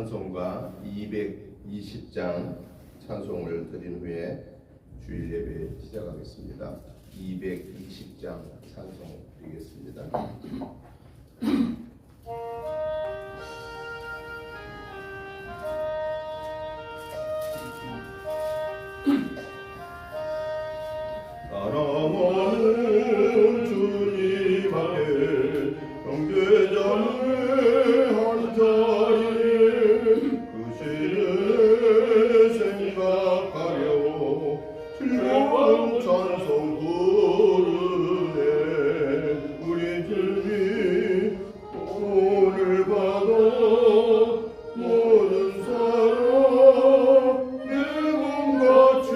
찬송가 220장 찬송을 드린 후에 주일 예배 시작하겠습니다. 220장 찬송 드리겠습니다. 사랑하는 주님 앞에 경배자의 한 자리에 그 시를 생각하며 즐거운 찬송 부르네. 우리 주님 오늘 받아 모든 사랑 예금같이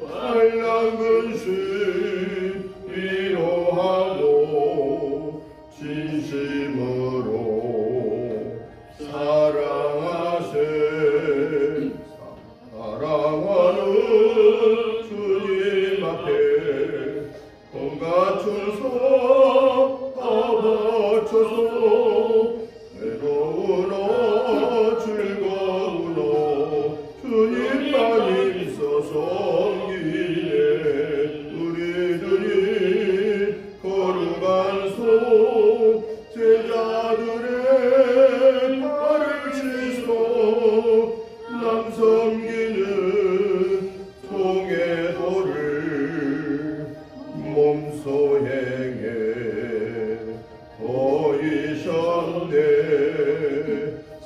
빨간 근심 위로하고 진심으로 사랑하는 주님 앞에 온갖 충성 다 바쳐서 외로우나 즐거우나 주님만 있어서 우리 주님 거룩한 손 제자들의 발을 씻어 남 섬기는 송해도를 몸소 행해 보이셨네.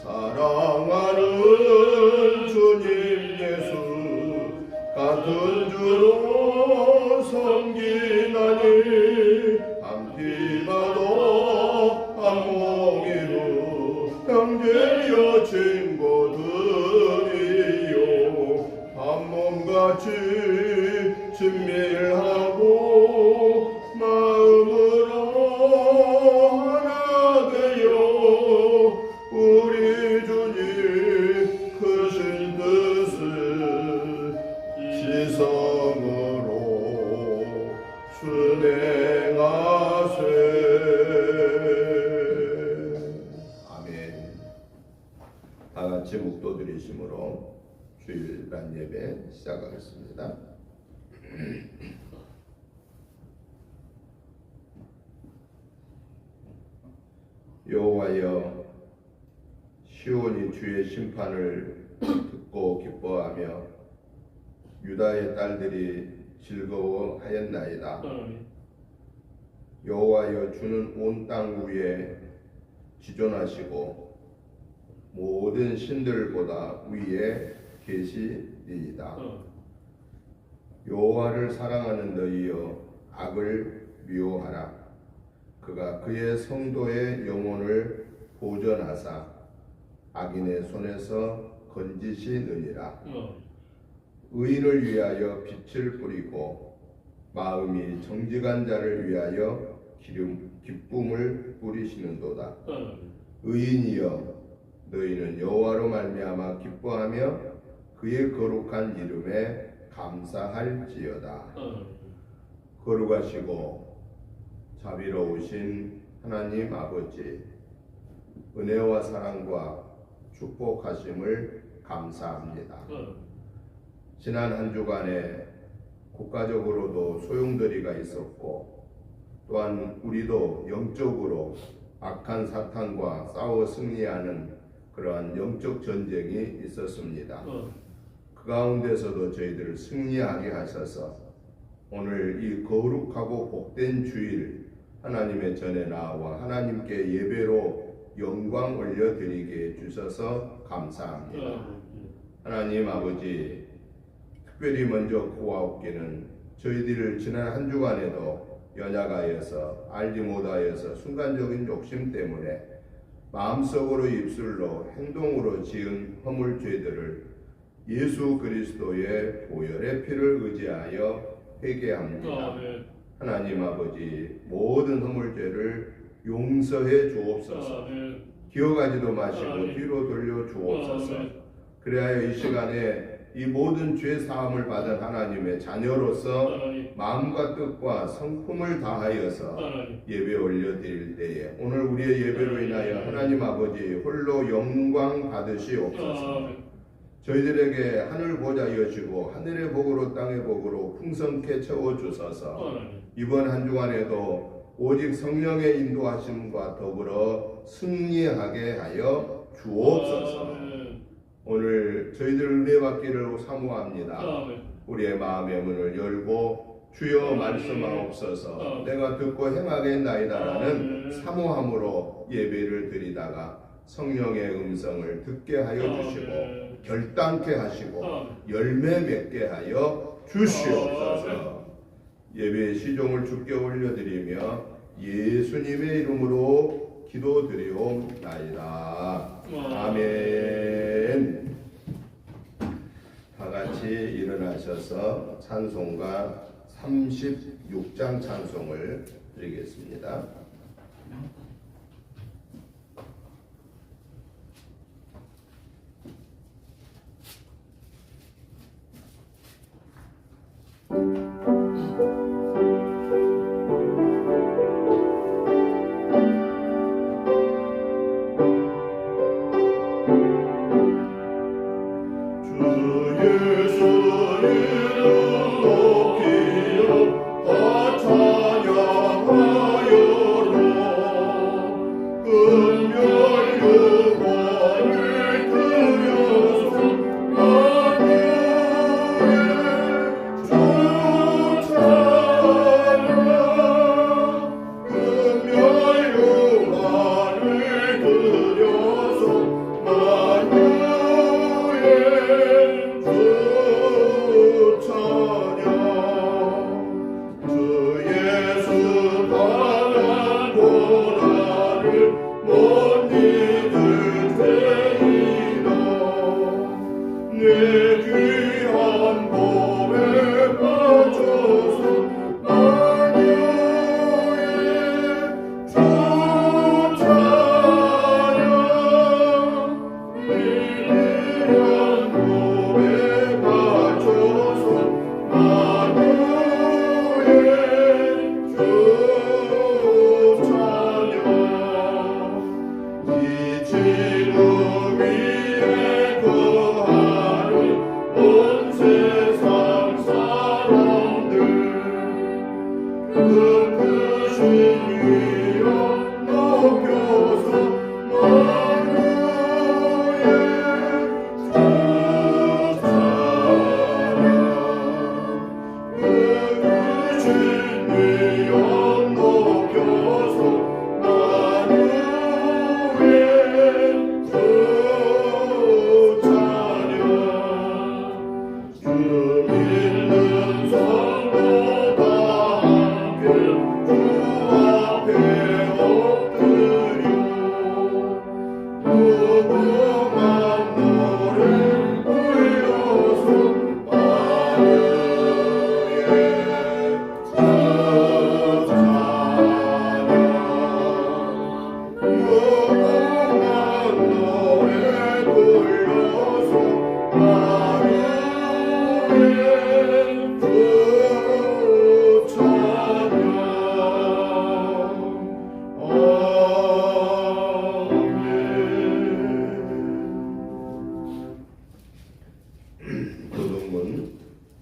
사랑하는 주님 예수 같은 주로 섬기나니 밤비마도 한몽이로 형제여 친구들이요 한몸같이 친밀하고 마음으로 하나 되어 우리 주님 크신 뜻을 지성으로 순행하세. 아멘. 다같이 묵도드리심으로 주일날 예배 시작하겠습니다. 여호와여, 시온이 주의 심판을 듣고 기뻐하며 유다의 딸들이 즐거워하였나이다. 여호와여, 주는 온 땅 위에 지존하시고 모든 신들보다 위에 계시리이다. 여호와를 사랑하는 너희여, 악을 미워하라. 그가 그의 성도의 영혼을 보전하사 악인의 손에서 건지시느니라. 의인을 위하여 빛을 뿌리고 마음이 정직한 자를 위하여 기쁨을 뿌리시는도다. 의인이여, 너희는 여호와로 말미암아 기뻐하며 그의 거룩한 이름에 감사할지어다. 거룩하시고 자비로우신 하나님 아버지, 은혜와 사랑과 축복하심을 감사합니다. 지난 한 주간에 국가적으로도 소용돌이가 있었고 또한 우리도 영적으로 악한 사탄과 싸워 승리하는 그러한 영적 전쟁이 있었습니다. 그 가운데서도 저희들을 승리하게 하셔서 오늘 이 거룩하고 복된 주일 하나님의 전에 나와 하나님께 예배로 영광 올려드리게 해주셔서 감사합니다. 하나님 아버지, 특별히 먼저 고아옵기는 저희들을 지난 한 주간에도 연약하여서 알지 못하여서 순간적인 욕심 때문에 마음속으로 입술로 행동으로 지은 허물죄들을 예수 그리스도의 보혈의 피를 의지하여 회개합니다. 하나님 아버지, 모든 허물죄를 용서해 주옵소서. 기억하지도 마시고 뒤로 돌려 주옵소서. 그래야 이 시간에 이 모든 죄 사함을 받은 하나님의 자녀로서 마음과 뜻과 성품을 다하여서 예배 올려드릴 때에 오늘 우리의 예배로 인하여 하나님 아버지 홀로 영광 받으시옵소서. 저희들에게 하늘 보좌 여시고 하늘의 복으로 땅의 복으로 풍성케 채워주소서. 이번 한 주간에도 오직 성령의 인도하심과 더불어 승리하게 하여 주옵소서. 오늘 저희들 은혜 받기를 사모합니다. 우리의 마음의 문을 열고 주여 말씀하옵소서. 내가 듣고 행하겠나이다라는 사모함으로 예배를 드리다가 성령의 음성을 듣게 하여 주시고 결단케 하시고 열매 맺게 하여 주시옵소서. 예배의 시종을 주께 올려드리며 예수님의 이름으로 기도드리옵나이다. 아멘. 다 같이 일어나셔서 찬송가 36장 찬송을 드리겠습니다.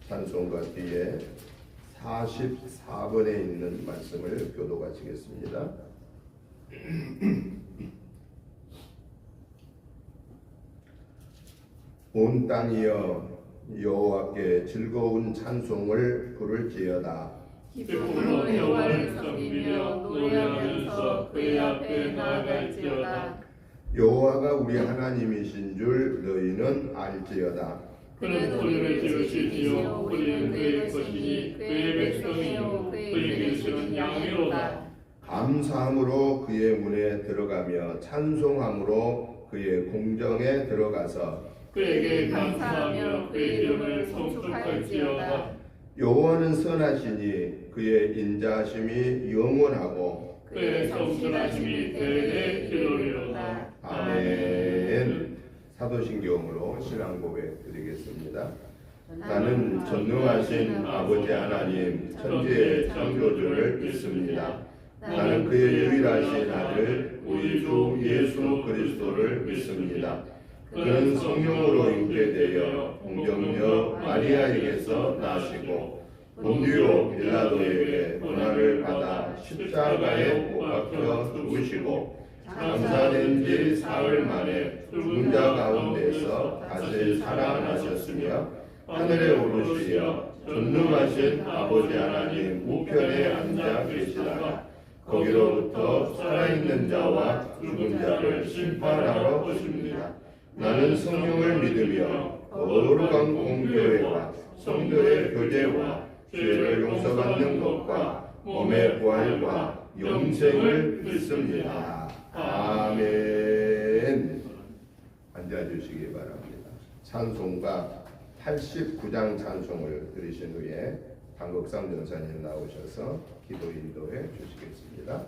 찬송가 뒤에 44번에 있는 말씀을 교도하시겠습니다. 온 땅이여 여호와께 즐거운 찬송을 부를지어다. 기쁨으로 여호와를 섬기며 노래하면서 그의 앞에 나아갈지어다. 여호와가 우리 하나님이신 줄 너희는 알지어다. 그는 우리를 지으시지요 우리는 그의 것이니 그의 백성이요 그에게 주는 양이로다. 감사함으로 그의 문에 들어가며 찬송함으로 그의 공정에 들어가서 그에게 감사하며 그의 이름을 송축할지어다. 여호와는 선하시니 그의 인자하심이 영원하고 그의 성실하심이 대대 이르리로다. 아멘. 사도신경으로 신앙 고백 드리겠습니다. 나는 전능하신 아버지 하나님 천지의 창조주를 믿습니다. 나는 그의 유일하신 아들 우리 주 예수 그리스도를 믿습니다. 그는 성령으로 잉태되어 동정녀 마리아에게서 나시고 본디오 빌라도에게 고난을 받아 십자가에 못 박혀 죽으시고 장사된 지 사흘 만에 죽은 자 가운데서 다시 살아나셨으며 하늘에 오르시어 전능하신 아버지 하나님 우편에 앉아 계시다가 거기로부터 살아있는 자와 죽은 자를 심판하러 오십니다. 나는 성령을 믿으며 거룩한 공교회와 성도의 교제와 죄를 용서받는 것과 몸의 부활과 영생을 믿습니다. 아멘. 앉아주시기 바랍니다. 찬송가 89장 찬송을 들으신 후에 강국삼 전사님 나오셔서 기도 인도해 주시겠습니다.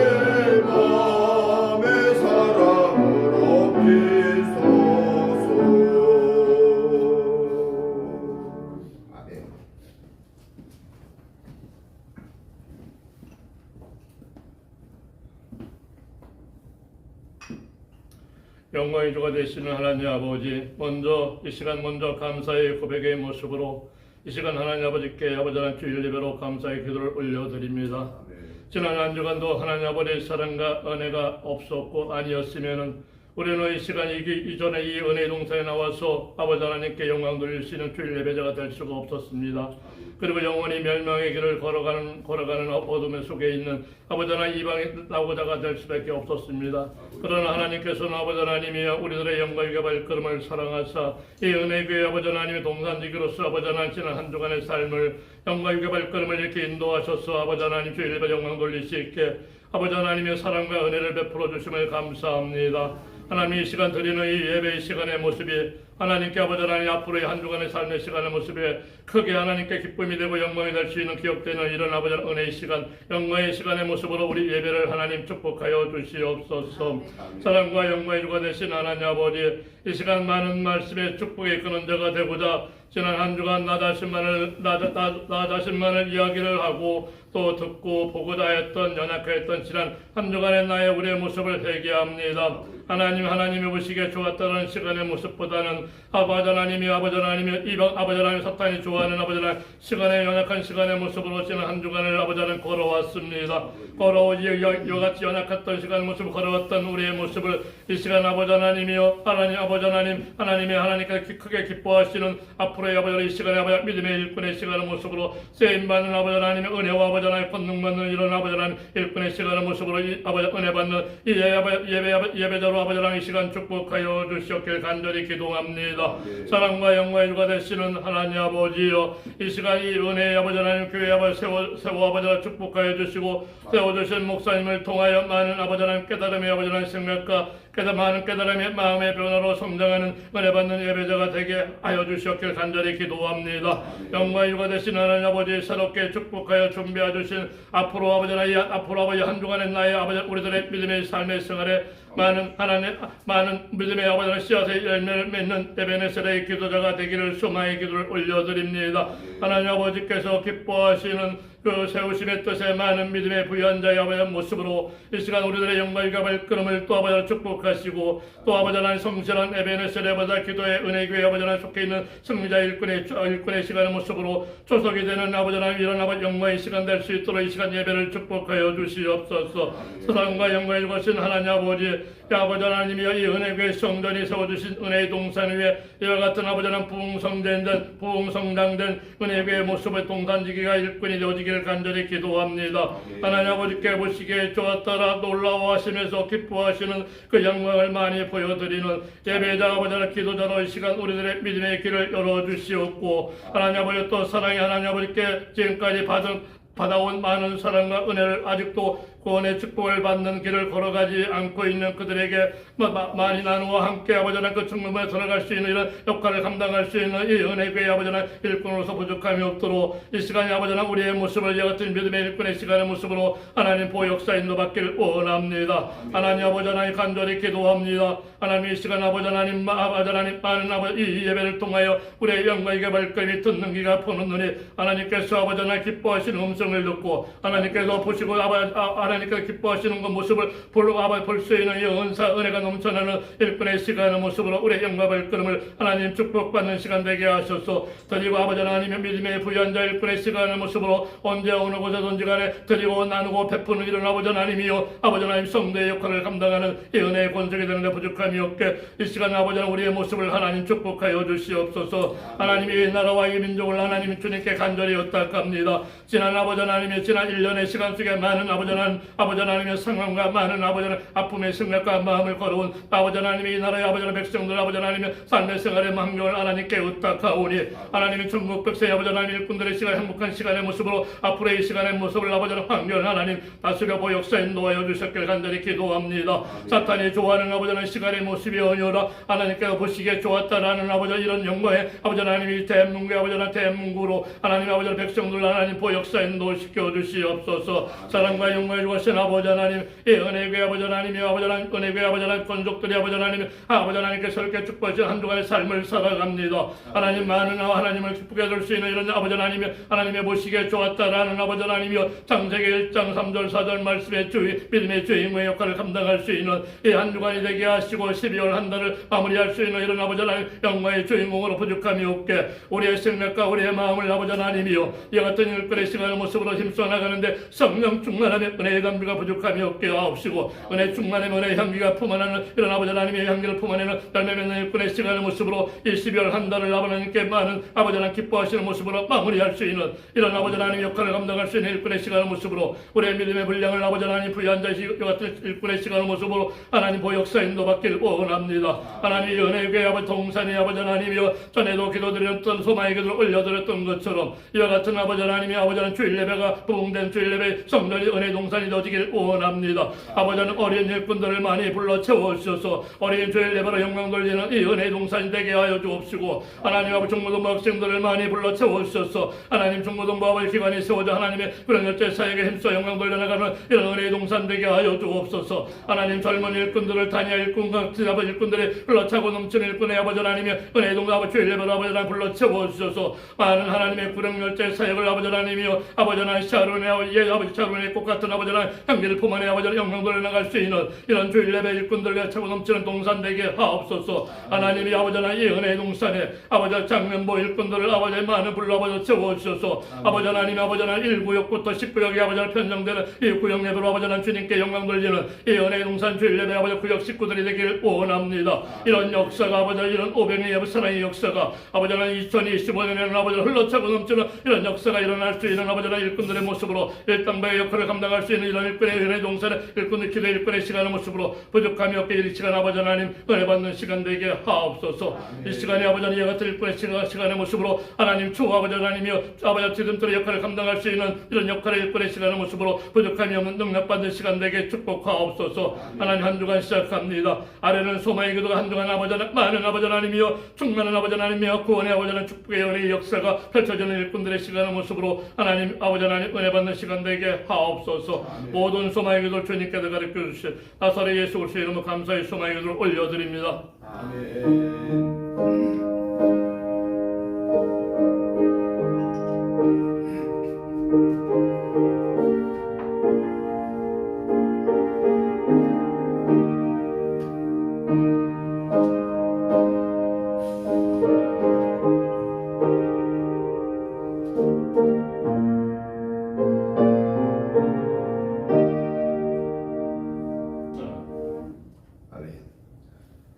나의 맘의 사랑으로 영광의 주가 되시는 하나님 아버지, 먼저 이 시간 감사의 고백의 모습으로 이 시간 하나님 아버지께 아버지 하나님 주일 예배로 감사의 기도를 올려드립니다. 지난 한 주간도 하나님 아버지의 사랑과 은혜가 없었고 아니었으면은 우리는 이 시간 이전에 이 은혜의 동산에 나와서 아버지 하나님께 영광 돌릴 수 있는 주일 예배자가 될 수가 없었습니다. 그리고 영원히 멸망의 길을 걸어가는 어둠의 속에 있는 아버지 하나님 이방의 나고자가 될 수밖에 없었습니다. 그러나 하나님께서는 아버지 하나님이여 우리들의 영광의 발걸음을 사랑하사 이 은혜의 교회 아버지 하나님의 동산지기로서 아버지 하나님 지난 한 주간의 삶을 영광의 발걸음을 이렇게 인도하셔서 아버지 하나님 주일 예배 영광 돌릴 수 있게 아버지 하나님의 사랑과 은혜를 베풀어 주심을 감사합니다. 하나님 이 시간 드리는 이 예배의 시간의 모습이 하나님께 아버지 하나님 앞으로의 한 주간의 삶의 시간의 모습에 크게 하나님께 기쁨이 되고 영광이 될 수 있는 기억되는 이런 아버지 은혜의 시간 영광의 시간의 모습으로 우리 예배를 하나님 축복하여 주시옵소서. 사랑과 영광의 주가 되신 하나님 아버지 이 시간 많은 말씀의 축복의 근원자가 되고자 지난 한 주간 나 자신만을 이야기를 하고 또 듣고 보고자 했던 연약했던 지난 한 주간의 나의 우리의 모습을 회개합니다. 하나님이 보시기에 좋았다는 시간의 모습보다는 아버지 하나님이 이방 아버지 하나님 사탄이 좋아하는 아버지 하나님 시간의 연약한 시간의 모습으로 지난 한 주간을 아버지 하나님 걸어왔습니다. 이같이 연약했던 시간의 모습을 걸어왔던 우리의 모습을 이 시간 아버지 하나님이여 하나님께 크게 기뻐하시는 앞으로의 아버지 하나님 이 시간에 아버지 믿음의 일꾼의 시간의 모습으로 쓰임받는 아버지 하나님의 은혜와 아버지 하나님 권능받는 이런 아버지 하나님 일꾼의 시간의 모습으로 아버지 은혜 받는 이 예배자로 아버지 하나님 이 시간 축복하여 주시옵길 간절히 기도합니다. 사랑과 영광의 주가 되시는 하나님 아버지여 이 시간 이 은혜의 아버지 하나님 교회 아버지 세워 아버지 하나님 축복하여 주시고 세워주신 목사님을 통하여 많은 아버지 하나님 깨달음의 아버지 하나님 생명과 많은 깨달음의 마음의 변화로 성장하는 은혜 받는 예배자가 되게 하여 주시옵길 간절히 기도합니다. 영광의 주가 되신 하나님 아버지 새롭게 축복하여 준비해 주신 앞으로 아버지 한 주간의 나의 아버지 우리들의 믿음의 삶의 생활에 많은 믿음의 아버지의 씨앗의 열매를 맺는 에베네셀의 기도자가 되기를 소망의 기도를 올려드립니다. 하나님 아버지께서 기뻐하시는 그 세우심의 뜻에 많은 믿음의 부유한 자의 아버지의 모습으로 이 시간 우리들의 영광과 발걸음을 또 아버지를 축복하시고 또 아버지 하나님 성실한 에베네셀의 아버지 기도의 은혜교회 아버지 하나님 속해 있는 승리자 일꾼의 시간의 모습으로 조석이 되는 아버지 하나님 이런 아버지 영광의 시간 될 수 있도록 이 시간 예배를 축복하여 주시옵소서. 사랑과 영광의 주신 하나님 아버지 아버지 하나님이 이 은혜교회 성전이 세워주신 은혜의 동산 위에 이와 같은 아버지 하나님 부흥성장된 은혜교회의 모습의 동산지기가 일꾼이 되어지기를 간절히 기도합니다. 하나님 아버지께 보시기에 좋았더라 놀라워하시면서 기뻐하시는 그 영광을 많이 보여드리는 예배자 아버지 하나님 기도자로 이 시간 우리들의 믿음의 길을 열어주시옵고 하나님 아버지 또 사랑의 하나님 아버지께 지금까지 받아온 많은 사랑과 은혜를 아직도 구원의 축복을 받는 길을 걸어가지 않고 있는 그들에게 많이 나누어 함께 아버지 하나님 그 충만에 들어갈 수 있는 이런 역할을 감당할 수 있는 이 은혜교회 아버지 하나님 일꾼으로서 부족함이 없도록 이 시간에 아버지 하나님 우리의 모습을 이와 같은 믿음의 일꾼의 시간의 모습으로 하나님 보역사 인도받기를 원합니다. 하나님 아버지 하나님 간절히 기도합니다. 하나님 이 시간 아버지 하나님 많은 아버지 이 예배를 통하여 우리의 영광의 발걸음이 듣는 귀가 보는 눈이 하나님께서 아버지 하나님 기뻐하시는 음성을 듣고 하나님께서 보시고 하나님께서 기뻐하시는 그 모습을 볼 수 있는 이 은혜가 넘쳐나는 일꾼의 시간의 모습으로 우리의 영광 발걸음을 하나님 축복받는 시간 되게 하셔서 드리고 아버지 하나님의 믿음의 부유한 자 일꾼의 시간의 모습으로 언제 어느 곳에든지 간에 드리고 나누고 베푸는 이런 아버지 하나님이요 아버지 하나님 성도의 역할을 감당하는 이 은혜의 권속이 되는데 부족함이 없게 이 시간 아버지 하나님 우리의 모습을 하나님 축복하여 주시옵소서. 하나님이 이 나라와 이 민족을 하나님 주님께 간절히 요탁합니다. 지난 아버지 하나님의 지난 1년의 시간 속에 많은 아버지 하나님의 상황과 많은 아버지 하나님 아픔의 생각과 마음을 걸어온 아버지 하나님의 이 나라의 아버지 하나님 백성들 아버지 하나님의 삶의 생활의 환경을 하나님께 의탁하오니 하나님의 전국 백성의 아버지 하나님 일꾼들의 시간 행복한 시간의 모습으로 앞으로의 이 시간의 모습을 아버지 하나님 환경을 하나님 다스려 보역사 인도하여 주셨길 간절히 기도합니다. 사탄이 좋아하는 아버지 하나님 시간의 모습이 아니라 하나님께서 보시기에 좋았다라는 아버지 이런 영광의 아버지 하나님이 대문구의 아버지 하나님 대문구로 하나님 아버지 백성들 하나님 보역사 인도시켜 주시옵소서. 사랑과 영광을 오신 아버지 하나님, 이 은혜의 아버지 하나님이여, 아버지 하나님, 은혜의 아버지 하나님, 권속들이 아버지 하나님, 아버지 하나님께서 이렇게 축복하신 한 주간의 삶을 살아갑니다. 하나님, 많은 하나님을 기쁘게 해줄 수 있는 이런 아버지 하나님이 하나님의 보시기에 좋았다라는 아버지 하나님이여, 창세기 1장 3절 4절 말씀의 주의 믿음의 주인공의 역할을 감당할 수 있는 이 한 주간이 되게 하시고 12월 한 달을 마무리할 수 있는 이런 아버지 하나님 영광의 주인공으로 부족함이 없게 우리의 생각과 우리의 마음을 아버지 하나님이여 이와 같은 일꾼의 시간의 모습으로 힘써 나가는데 성령 충만하면 은혜의 감비가 부족함이 없게 하옵시고 은혜 충만하면 은혜의 향기가 품어내는 이런 아버지 하나님의 향기를 품어내는 열매 맺는 일꾼의 시간의 모습으로 이 12월 한 달을 아버지 하나님께 많은 아버지 하나님 기뻐하시는 모습으로 마무리할 수 있는 이런 아버지 하나님 역할을 감당할 수 있는 일꾼의 시간의 모습으로 우리의 믿음의 분량을 아버지 하나님 부여한 자식 이와 같은 일꾼의 시간의 모습으로 하나님 보역사 인도받기를 원합니다. 하나님 은혜의 아버지 동산의 아버지 하나님이여 전에도 기도드렸던 소망의 기도를 올려드렸던 것처럼 이와 같은 아버지 하나님이 아버지 하나님 주일 예배가 부흥된 주일 예배 성전이 은혜 동산이 되어지길 원합니다. 아버지 하나님 어린 일꾼들을 많이 불러 채워주셔서 어린 주일 예배로 영광 돌리는 이 은혜 동산이 되게 하여 주옵시고 하나님 아버지 중고등부 학생들을 많이 불러 채워주셔서 하나님 중고등부 아버지 기관이 세워져 하나님의 그런 열제 사역에 힘써 영광 돌려나가는 이런 은혜 동산 되게 하여 주옵소서. 하나님 젊은 일꾼들을 다니엘 일꾼과 아버지 일꾼들이 흘러차고 넘치는 일꾼의 아버지 하나님이 은혜 동산 아버지 주일 예배로 아버지 하나님 불러 채워주셔서 많은 하나님의 구령 열제 사역을 아버지 하나님이여 아버지 하나님 샤론의 아버지 샤론의 꽃 같은 아버지 하나님 향기를 품어내 아버지 하나님 영광 돌려나갈 수 있는 이런 주일 예배 일꾼들과 차고 넘치는 동산 되게 하옵소서. 하나님이 아버지 하나님 이 은혜 동산에 아버지 장면보 일꾼들을 아버지 많은 불러 아버지 채워주셔서 아버지 하나님 아버지 하나님 1구역부터 10구역이 아버지 하나님 편성되는 이 구역 예배로 아버지 하나님 주님께 영광 돌리는 이 은혜 동산 주일 예배 아버지 구역 식구들이 되기를 원합니다. 이런 역사가 아버지 이런 500년 예배 사랑의 역사가 아버지 하나님 2025년에는 아버지 흘러차고 넘치는 이런 역사가 일어날 수 있는 아버지 하나님 일꾼들의 모습으로 일당배의 역할을 감당할 수 있는 이런 일꾼의 은혜 동산의 일꾼의 기도 일꾼의 시간의 모습으로 부족함이 없게 이 시간 아버지 하나님 은혜 받는 시간 되게 하옵소서. 이 시간에 아버지 하나님 이와 같은 일꾼의 시간의 모습으로 하나님 주 아버지 하나님이여 아버지 지금들의 역할을 감당할 수 있는 이런 역할의 일꾼의 시간의 모습으로 부족함이 없는 능력받는 시간 되게 축복하옵소서. 하나님 한 주간 시작합니다. 아래는 소망의 기도가 한 주간 아버지 하나님 많은 아버지 하나님이여 충만한 아버지 하나님이여 구원의 아버지 하나님 축복의 은혜의 역사가 펼쳐지는 일꾼들의 시간의 모습으로 하나님 아버지 하나님 은혜 받는 시간 되게 하옵소서. 모든 소망의 기도를 주님께서 가르쳐 주실 나사렛 예수 그리스도의 이름으로 감사의 소망의 기도를 올려드립니다. 아멘.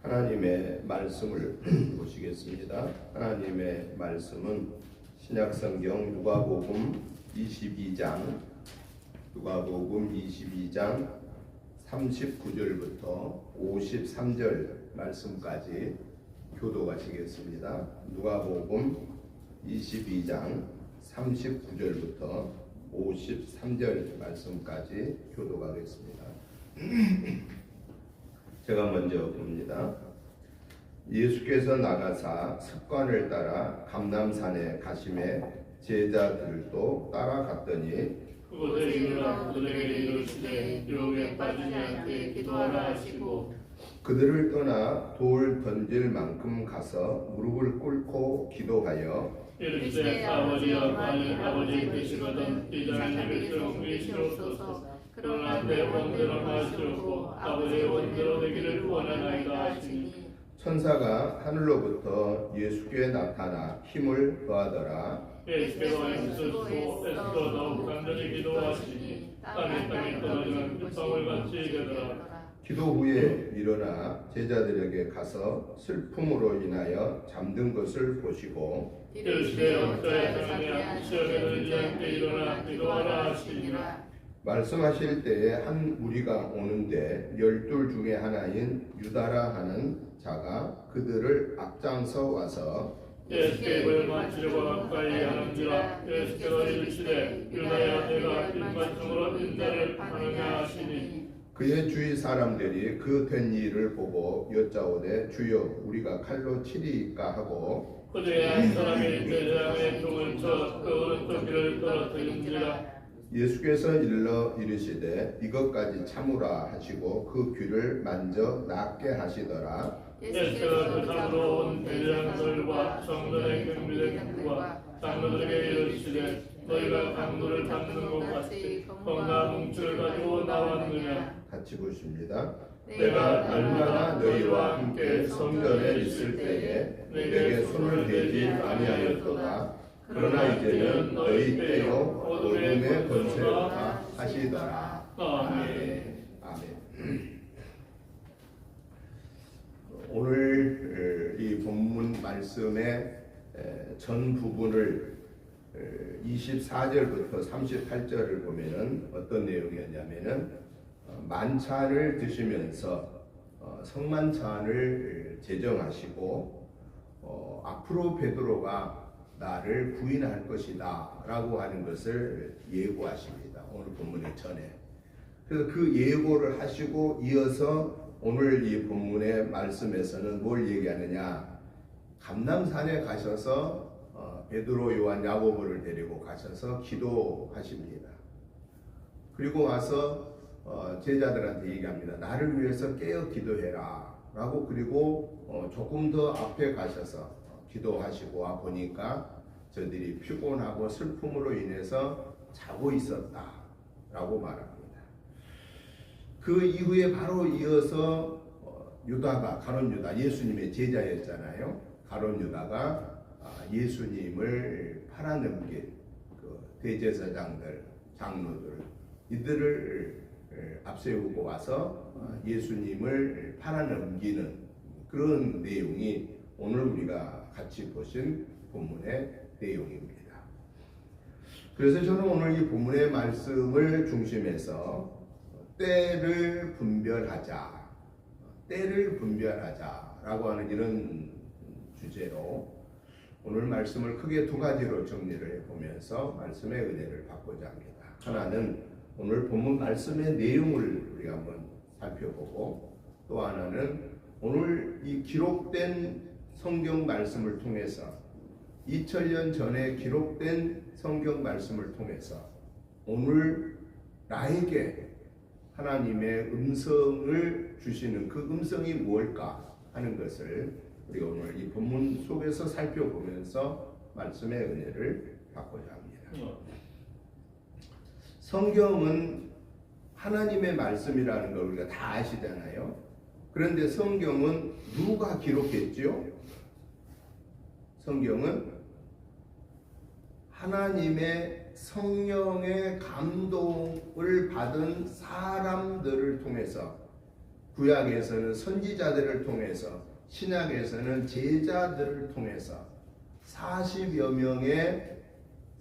하나님의 말씀을 보시겠습니다. 하나님의 말씀은 신약성경 누가복음 22장 39절부터 53절 말씀까지 교도하시겠습니다. 누가복음 22장 39절부터 53절 말씀까지 교도하겠습니다. 제가 먼저 봅니다. 예수께서 나가사 습관을 따라 감람산에 가심에 제자들도 따라갔더니 그곳에 이르러 그들에게 이르시되 유혹에 빠지지 않게 기도하라 하시고 그들을 떠나 돌 던질 만큼 가서 무릎을 꿇고 기도하여 이르시되 아버지여 만일 아버지 되시거든 이 잔을 내게서 옮기시옵소서. 그러나 내 원대로 하시옵고 아버지의 원대로 되기를 원하나이다 하시니 천사가 하늘로부터 예수께 나타나 힘을 더하더라. 예수께서 애쓰시고 애써 더욱 간절히 기도하시니 땅에 떨어지는 빗방울 같이 되더라. 기도 후에 일어나 제자들에게 가서 슬픔으로 인하여 잠든 것을 보시고 이르시되 어찌하여 잠이 시험에 들지 않게 일어나 기도하라 하시니라. 말씀하실 때에 한 무리가 오는데 12 중에 하나인 유다라 하는 자가 그들을 앞장서 와서 예수께 입을 맞추려고 가까이 하는지라. 예수께서 이르시되 유다야 내가 이 말씀으로 인자를 파느냐 하시니 그의 주위 사람들이 그 된 일을 보고 여짜오되 주여 우리가 칼로 치리이까 하고 그중에 한 사람이 제자의 종을 쳐 그 오른쪽 귀를 떨어뜨린지라. 예수께서 일러 이르시되 이것까지 참으라 하시고 그 귀를 만져 낫게 하시더라. 예수께서 그 잡으러 온 대장들과 성전의 경비대장들과 장로들에게 이르시되 너희가 강도를 잡는 것 같이 콩나 뭉치를 가지고 나왔느냐. 같이 보십니다. 내가 얼마나 너희와 함께 성전에 있을 때에 내게 손을 대지 아니하였도다. 그러나 이제는 너희 때요 어둠의 권세로다 하시더라. 아멘. 아멘. 오늘 이 본문 말씀의 전 부분을 24절부터 38절을 보면은 어떤 내용이었냐면은 만찬을 드시면서 성만찬을 제정하시고 앞으로 베드로가 나를 부인할 것이다 라고 하는 것을 예고하십니다. 오늘 본문의 전에. 그래서 그 예고를 하시고 이어서 오늘 이 본문의 말씀에서는 뭘 얘기하느냐. 감람산에 가셔서 베드로, 요한, 야고보를 데리고 가셔서 기도하십니다. 그리고 와서 제자들한테 얘기합니다. 나를 위해서 깨어 기도해라 라고. 그리고 조금 더 앞에 가셔서 기도하시고 와 보니까 저들이 피곤하고 슬픔으로 인해서 자고 있었다 라고 말합니다. 그 이후에 바로 이어서 유다가, 가룟 유다, 예수님의 제자였잖아요. 가룟 유다가 예수님을 팔아넘긴 그 대제사장들, 장로들, 이들을 앞세우고 와서 예수님을 팔아넘기는 그런 내용이 오늘 우리가 같이 보신 본문의 내용입니다. 그래서 저는 오늘 이 본문의 말씀을 중심해서 때를 분별하자, 때를 분별하자라고 하는 이런 주제로 오늘 말씀을 크게 두 가지로 정리를 해보면서 말씀의 은혜를 받고자 합니다. 하나는 오늘 본문 말씀의 내용을 우리가 한번 살펴보고, 또 하나는 오늘 이 기록된 성경 말씀을 통해서 2000년 전에 기록된 성경 말씀을 통해서 오늘 나에게 하나님의 음성을 주시는 그 음성이 무엇일까 하는 것을 우리가 오늘 이 본문 속에서 살펴보면서 말씀의 은혜를 받고자 합니다. 성경은 하나님의 말씀이라는 걸 우리가 다 아시잖아요. 그런데 성경은 누가 기록했죠? 성경은 하나님의 성령의 감동을 받은 사람들을 통해서, 구약에서는 선지자들을 통해서, 신약에서는 제자들을 통해서 40여 명의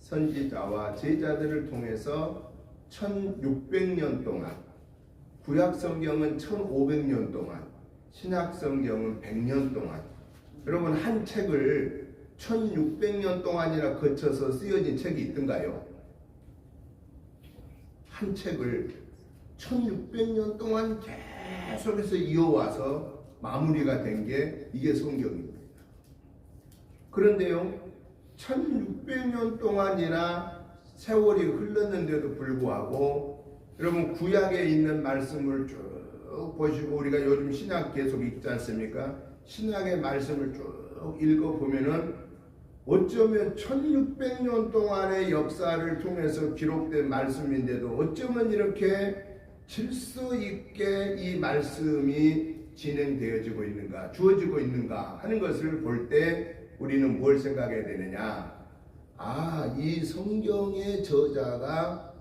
선지자와 제자들을 통해서 1600년 동안, 구약 성경은 1500년 동안, 신약 성경은 100년 동안, 여러분 한 책을 1600년 동안이나 거쳐서 쓰여진 책이 있던가요? 한 책을 1600년 동안 계속해서 이어와서 마무리가 된 게 이게 성경입니다. 그런데요, 1600년 동안이나 세월이 흘렀는데도 불구하고 여러분 구약에 있는 말씀을 쭉 보시고, 우리가 요즘 신약 계속 읽지 않습니까? 신약의 말씀을 쭉 읽어보면은 어쩌면 1600년 동안의 역사를 통해서 기록된 말씀인데도 어쩌면 이렇게 질서 있게 이 말씀이 진행되어지고 있는가, 주어지고 있는가 하는 것을 볼 때 우리는 뭘 생각해야 되느냐. 이 성경의 저자가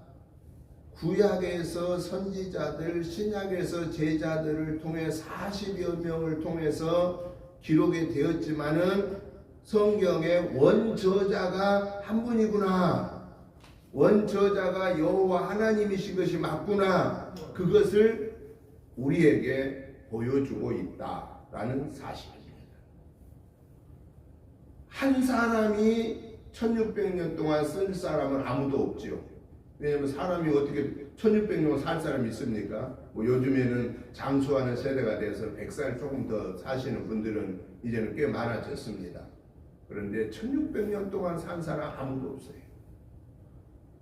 구약에서 선지자들, 신약에서 제자들을 통해 40여 명을 통해서 기록이 되었지만은 성경의 원저자가 한 분이구나, 원저자가 여호와 하나님이신 것이 맞구나, 그것을 우리에게 보여주고 있다라는 사실입니다. 한 사람이 1600년 동안 쓸 사람은 아무도 없지요. 왜냐하면 사람이 어떻게 1600년 살 사람이 있습니까? 뭐 요즘에는 장수하는 세대가 돼서 100살 조금 더 사시는 분들은 이제는 꽤 많아졌습니다. 그런데 1600년 동안 산 사람 아무도 없어요.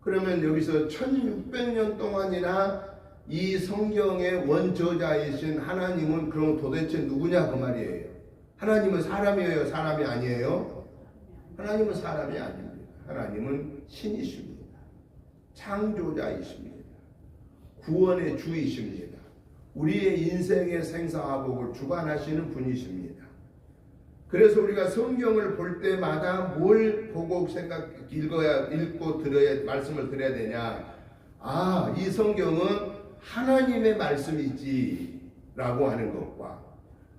그러면 여기서 1600년 동안이나 이 성경의 원저자이신 하나님은 그럼 도대체 누구냐 그 말이에요. 하나님은 사람이에요, 사람이 아니에요? 하나님은 사람이 아닙니다. 하나님은 신이십니다. 창조자이십니다. 구원의 주이십니다. 우리의 인생의 생사화복을 주관하시는 분이십니다. 그래서 우리가 성경을 볼 때마다 뭘 보고 읽고 들어야, 말씀을 들어야 되냐? 아, 이 성경은 하나님의 말씀이지 라고 하는 것과,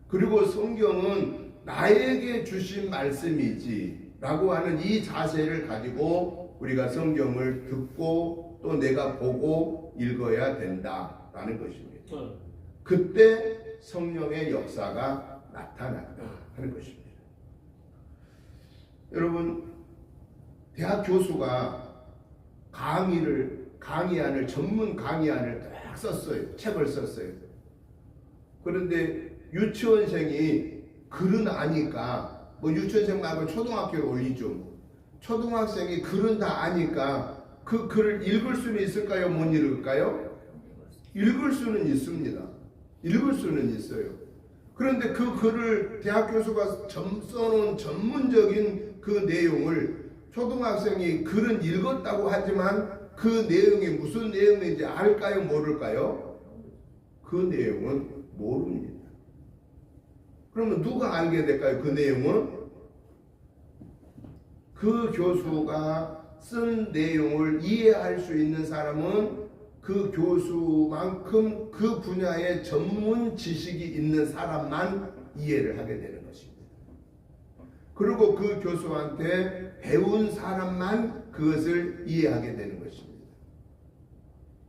그리고 성경은 나에게 주신 말씀이지 라고 하는 이 자세를 가지고 우리가 성경을 듣고 또 내가 보고 읽어야 된다라는 것입니다. 그때 성령의 역사가 나타난다 하는 것입니다. 여러분, 대학 교수가 강의안을 전문 강의안을 딱 썼어요. 책을 썼어요. 그런데 유치원생이 글은 아니까, 뭐 유치원생 말고 초등학교로 올리죠. 초등학생이 글은 다 아니까 그 글을 읽을 수는 있을까요? 못 읽을까요? 읽을 수는 있습니다. 읽을 수는 있어요. 그런데 그 글을 대학 교수가 써놓은 전문적인 그 내용을 초등학생이 글은 읽었다고 하지만 그 내용이 무슨 내용인지 알까요? 모를까요? 그 내용은 모릅니다. 그러면 누가 알게 될까요? 그 내용은? 그 교수가 쓴 내용을 이해할 수 있는 사람은 그 교수만큼 그 분야의 전문 지식이 있는 사람만 이해를 하게 되는 것입니다. 그리고 그 교수한테 배운 사람만 그것을 이해하게 되는 것입니다.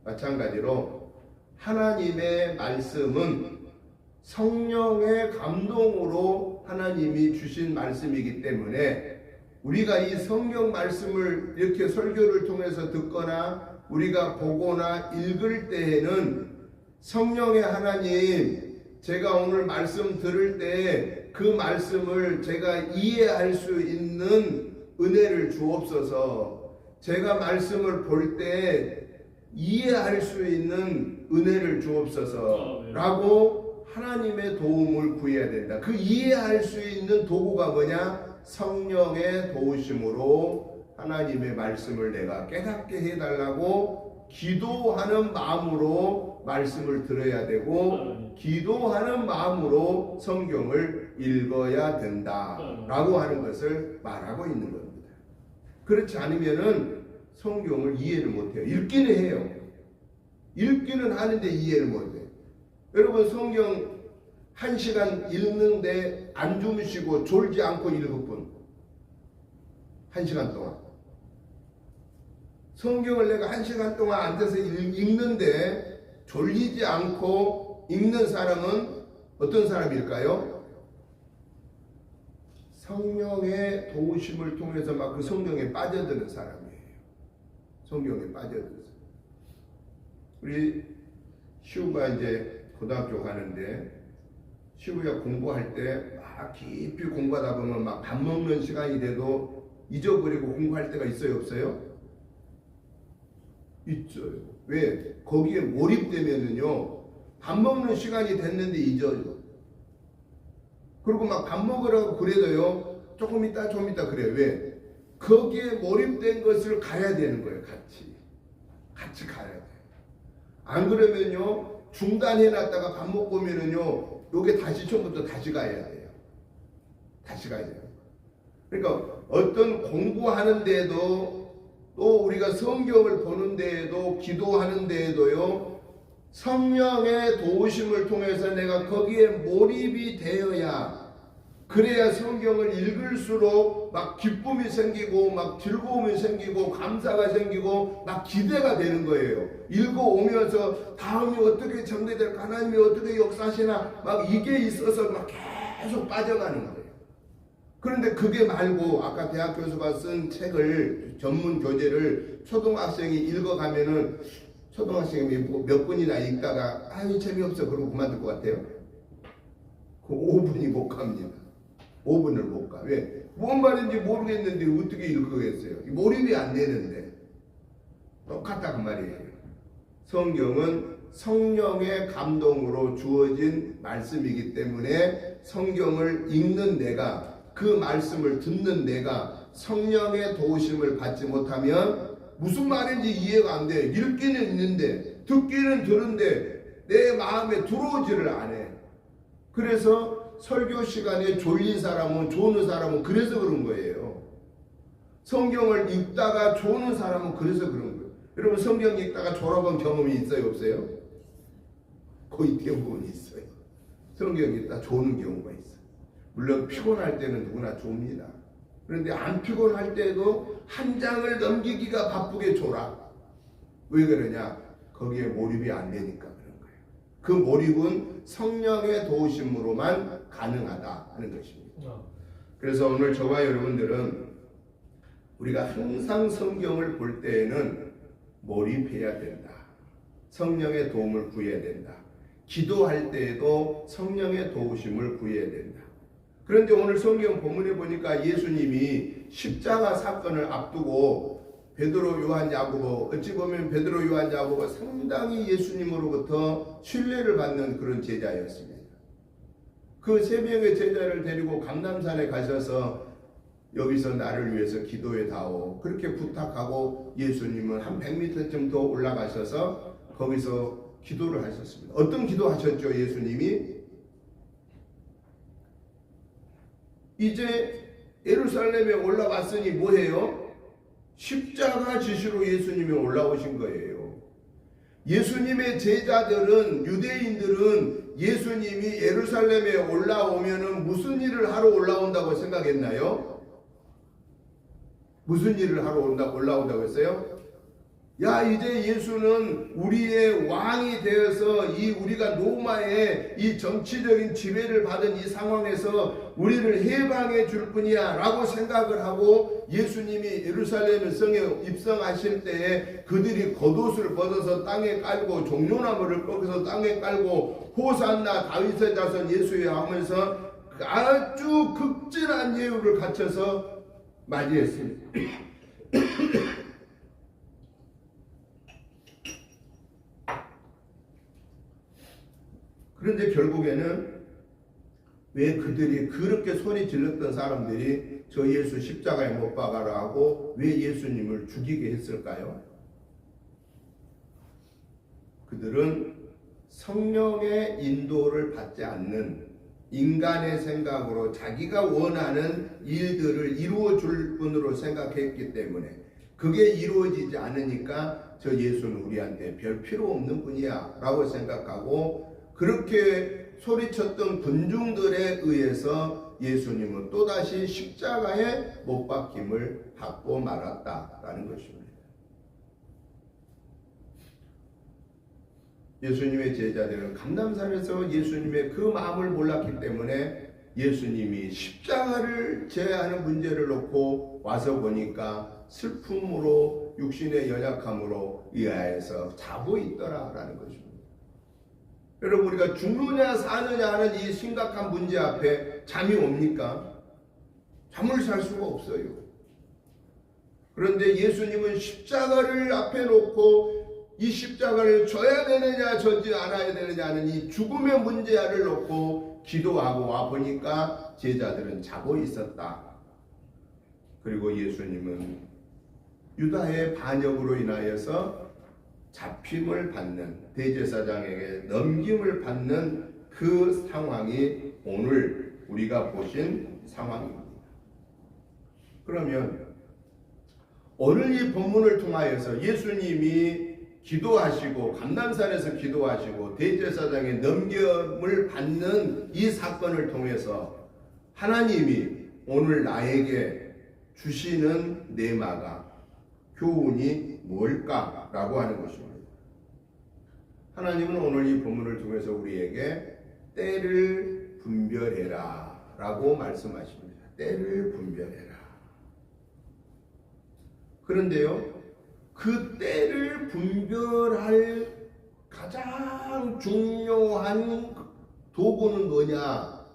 마찬가지로 하나님의 말씀은 성령의 감동으로 하나님이 주신 말씀이기 때문에 우리가 이 성경 말씀을 이렇게 설교를 통해서 듣거나 우리가 보거나 읽을 때에는 성령의 하나님, 제가 오늘 말씀 들을 때 그 말씀을 제가 이해할 수 있는 은혜를 주옵소서, 제가 말씀을 볼 때 이해할 수 있는 은혜를 주옵소서 라고 하나님의 도움을 구해야 된다. 그 이해할 수 있는 도구가 뭐냐? 성령의 도우심으로 하나님의 말씀을 내가 깨닫게 해달라고 기도하는 마음으로 말씀을 들어야 되고 기도하는 마음으로 성경을 읽어야 된다라고 하는 것을 말하고 있는 겁니다. 그렇지 않으면은 성경을 이해를 못해요. 읽기는 해요. 읽기는 하는데 이해를 못해요. 여러분, 성경 1시간 읽는데 안 주무시고 졸지 않고 읽을 분, 1시간 동안 성경을 내가 1시간 동안 앉아서 읽는데 졸리지 않고 읽는 사람은 어떤 사람일까요? 성령의 도우심을 통해서 막 그 성경에 빠져드는 사람이에요. 성경에 빠져드는 사람. 우리 시우가 이제 고등학교 가는데 시우가 공부할 때 막 깊이 공부하다 보면 막 밥 먹는 시간이 돼도 잊어버리고 공부할 때가 있어요, 없어요? 있어요. 왜? 거기에 몰입되면은요, 밥 먹는 시간이 됐는데 잊어요. 그리고 막 밥 먹으라고 그래도요, 조금 있다 그래요. 왜? 거기에 몰입된 것을 가야 되는 거예요. 같이 가야 돼요. 안 그러면요, 중단해놨다가 밥 먹고 오면은요, 요게 다시 처음부터 다시 가야 돼요. 다시 가야 돼요. 그러니까 어떤 공부하는 데에도 또 우리가 성경을 보는 데에도 기도하는 데에도요, 성령의 도우심을 통해서 내가 거기에 몰입이 되어야, 그래야 성경을 읽을수록 막 기쁨이 생기고 막 즐거움이 생기고 감사가 생기고 막 기대가 되는 거예요. 읽어오면서 다음이 어떻게 전개될까, 하나님이 어떻게 역사하시나 막 이게 있어서 막 계속 빠져가는 거예요. 그런데 그게 말고 아까 대학 교수가 쓴 책을, 전문 교재를 초등학생이 읽어가면은 초등학생이 몇 분이나 읽다가 아유 재미없어 그러고 그만둘 것 같아요? 그 5분이 못 갑니다. 5분을 못 가. 왜? 뭔 말인지 모르겠는데 어떻게 읽겠어요? 몰입이 안 되는데. 똑같다 그 말이에요. 성경은 성령의 감동으로 주어진 말씀이기 때문에 성경을 읽는 내가, 그 말씀을 듣는 내가 성령의 도우심을 받지 못하면 무슨 말인지 이해가 안 돼. 읽기는 있는데 듣기는 들은데 내 마음에 들어오지를 않아. 그래서 설교 시간에 졸린 사람은, 조는 사람은 그래서 그런 거예요. 성경을 읽다가 조는 사람은 그래서 그런 거예요. 여러분 성경 읽다가 졸아본 경험이 있어요, 없어요? 거의 대부분 있어요. 성경 읽다 조는 경우가 있어요. 물론 피곤할 때는 누구나 좁니다. 그런데 안 피곤할 때도 한 장을 넘기기가 바쁘게 졸아. 왜 그러냐? 거기에 몰입이 안 되니까 그런 거예요. 그 몰입은 성령의 도우심으로만 가능하다 하는 것입니다. 그래서 오늘 저와 여러분들은 우리가 항상 성경을 볼 때에는 몰입해야 된다. 성령의 도움을 구해야 된다. 기도할 때에도 성령의 도우심을 구해야 된다. 그런데 오늘 성경 본문에 보니까 예수님이 십자가 사건을 앞두고 베드로, 요한, 야고보, 어찌 보면 베드로, 요한, 야고보가 상당히 예수님으로부터 신뢰를 받는 그런 제자였습니다. 그 세 명의 제자를 데리고 감람산에 가셔서 여기서 나를 위해서 기도해 다오, 그렇게 부탁하고 예수님은 한 100m쯤 더 올라가셔서 거기서 기도를 하셨습니다. 어떤 기도 하셨죠? 예수님이 이제 예루살렘에 올라왔으니 뭐해요? 십자가 지시로 예수님이 올라오신 거예요. 예수님의 제자들은, 유대인들은 예수님이 예루살렘에 올라오면은 무슨 일을 하러 올라온다고 생각했나요? 무슨 일을 하러 올라온다고 했어요? 야, 이제 예수는 우리의 왕이 되어서 이 우리가 로마의 이 정치적인 지배를 받은 이 상황에서 우리를 해방해 줄 뿐이야 라고 생각을 하고 예수님이 예루살렘 성에 입성하실 때에 그들이 겉옷을 벗어서 땅에 깔고 종려나무를 꺾어서 땅에 깔고 호산나 다윗의 자손 예수여 하면서 아주 극진한 예우를 갖춰서 맞이했습니다. 그런데 결국에는 왜 그들이 그렇게 소리 질렀던 사람들이 저 예수 십자가에 못 박아라 하고 왜 예수님을 죽이게 했을까요? 그들은 성령의 인도를 받지 않는 인간의 생각으로 자기가 원하는 일들을 이루어 줄 뿐으로 생각했기 때문에 그게 이루어지지 않으니까 저 예수는 우리한테 별 필요 없는 분이야 라고 생각하고 그렇게 소리쳤던 군중들에 의해서 예수님은 또다시 십자가에 못 박힘을 받고 말았다라는 것입니다. 예수님의 제자들은 감람산에서 예수님의 그 마음을 몰랐기 때문에 예수님이 십자가를 제하는 문제를 놓고 와서 보니까 슬픔으로 육신의 연약함으로 의아해서 자고 있더라라는 것입니다. 여러분 우리가 죽느냐 사느냐 하는 이 심각한 문제 앞에 잠이 옵니까? 잠을 잘 수가 없어요. 그런데 예수님은 십자가를 앞에 놓고 이 십자가를 져야 되느냐 져지 않아야 되느냐 하는 이 죽음의 문제를 놓고 기도하고 와보니까 제자들은 자고 있었다. 그리고 예수님은 유다의 반역으로 인하여서 잡힘을 받는, 대제사장에게 넘김을 받는 그 상황이 오늘 우리가 보신 상황입니다. 그러면 오늘 이 본문을 통하여서 예수님이 기도하시고 감람산에서 기도하시고 대제사장의 넘김을 받는 이 사건을 통해서 하나님이 오늘 나에게 주시는 내마가 교훈이 뭘까라고 하는 것입니다. 하나님은 오늘 이 본문을 통해서 우리에게 때를 분별해라 라고 말씀하십니다. 때를 분별해라. 그런데요, 그 때를 분별할 가장 중요한 도구는 뭐냐?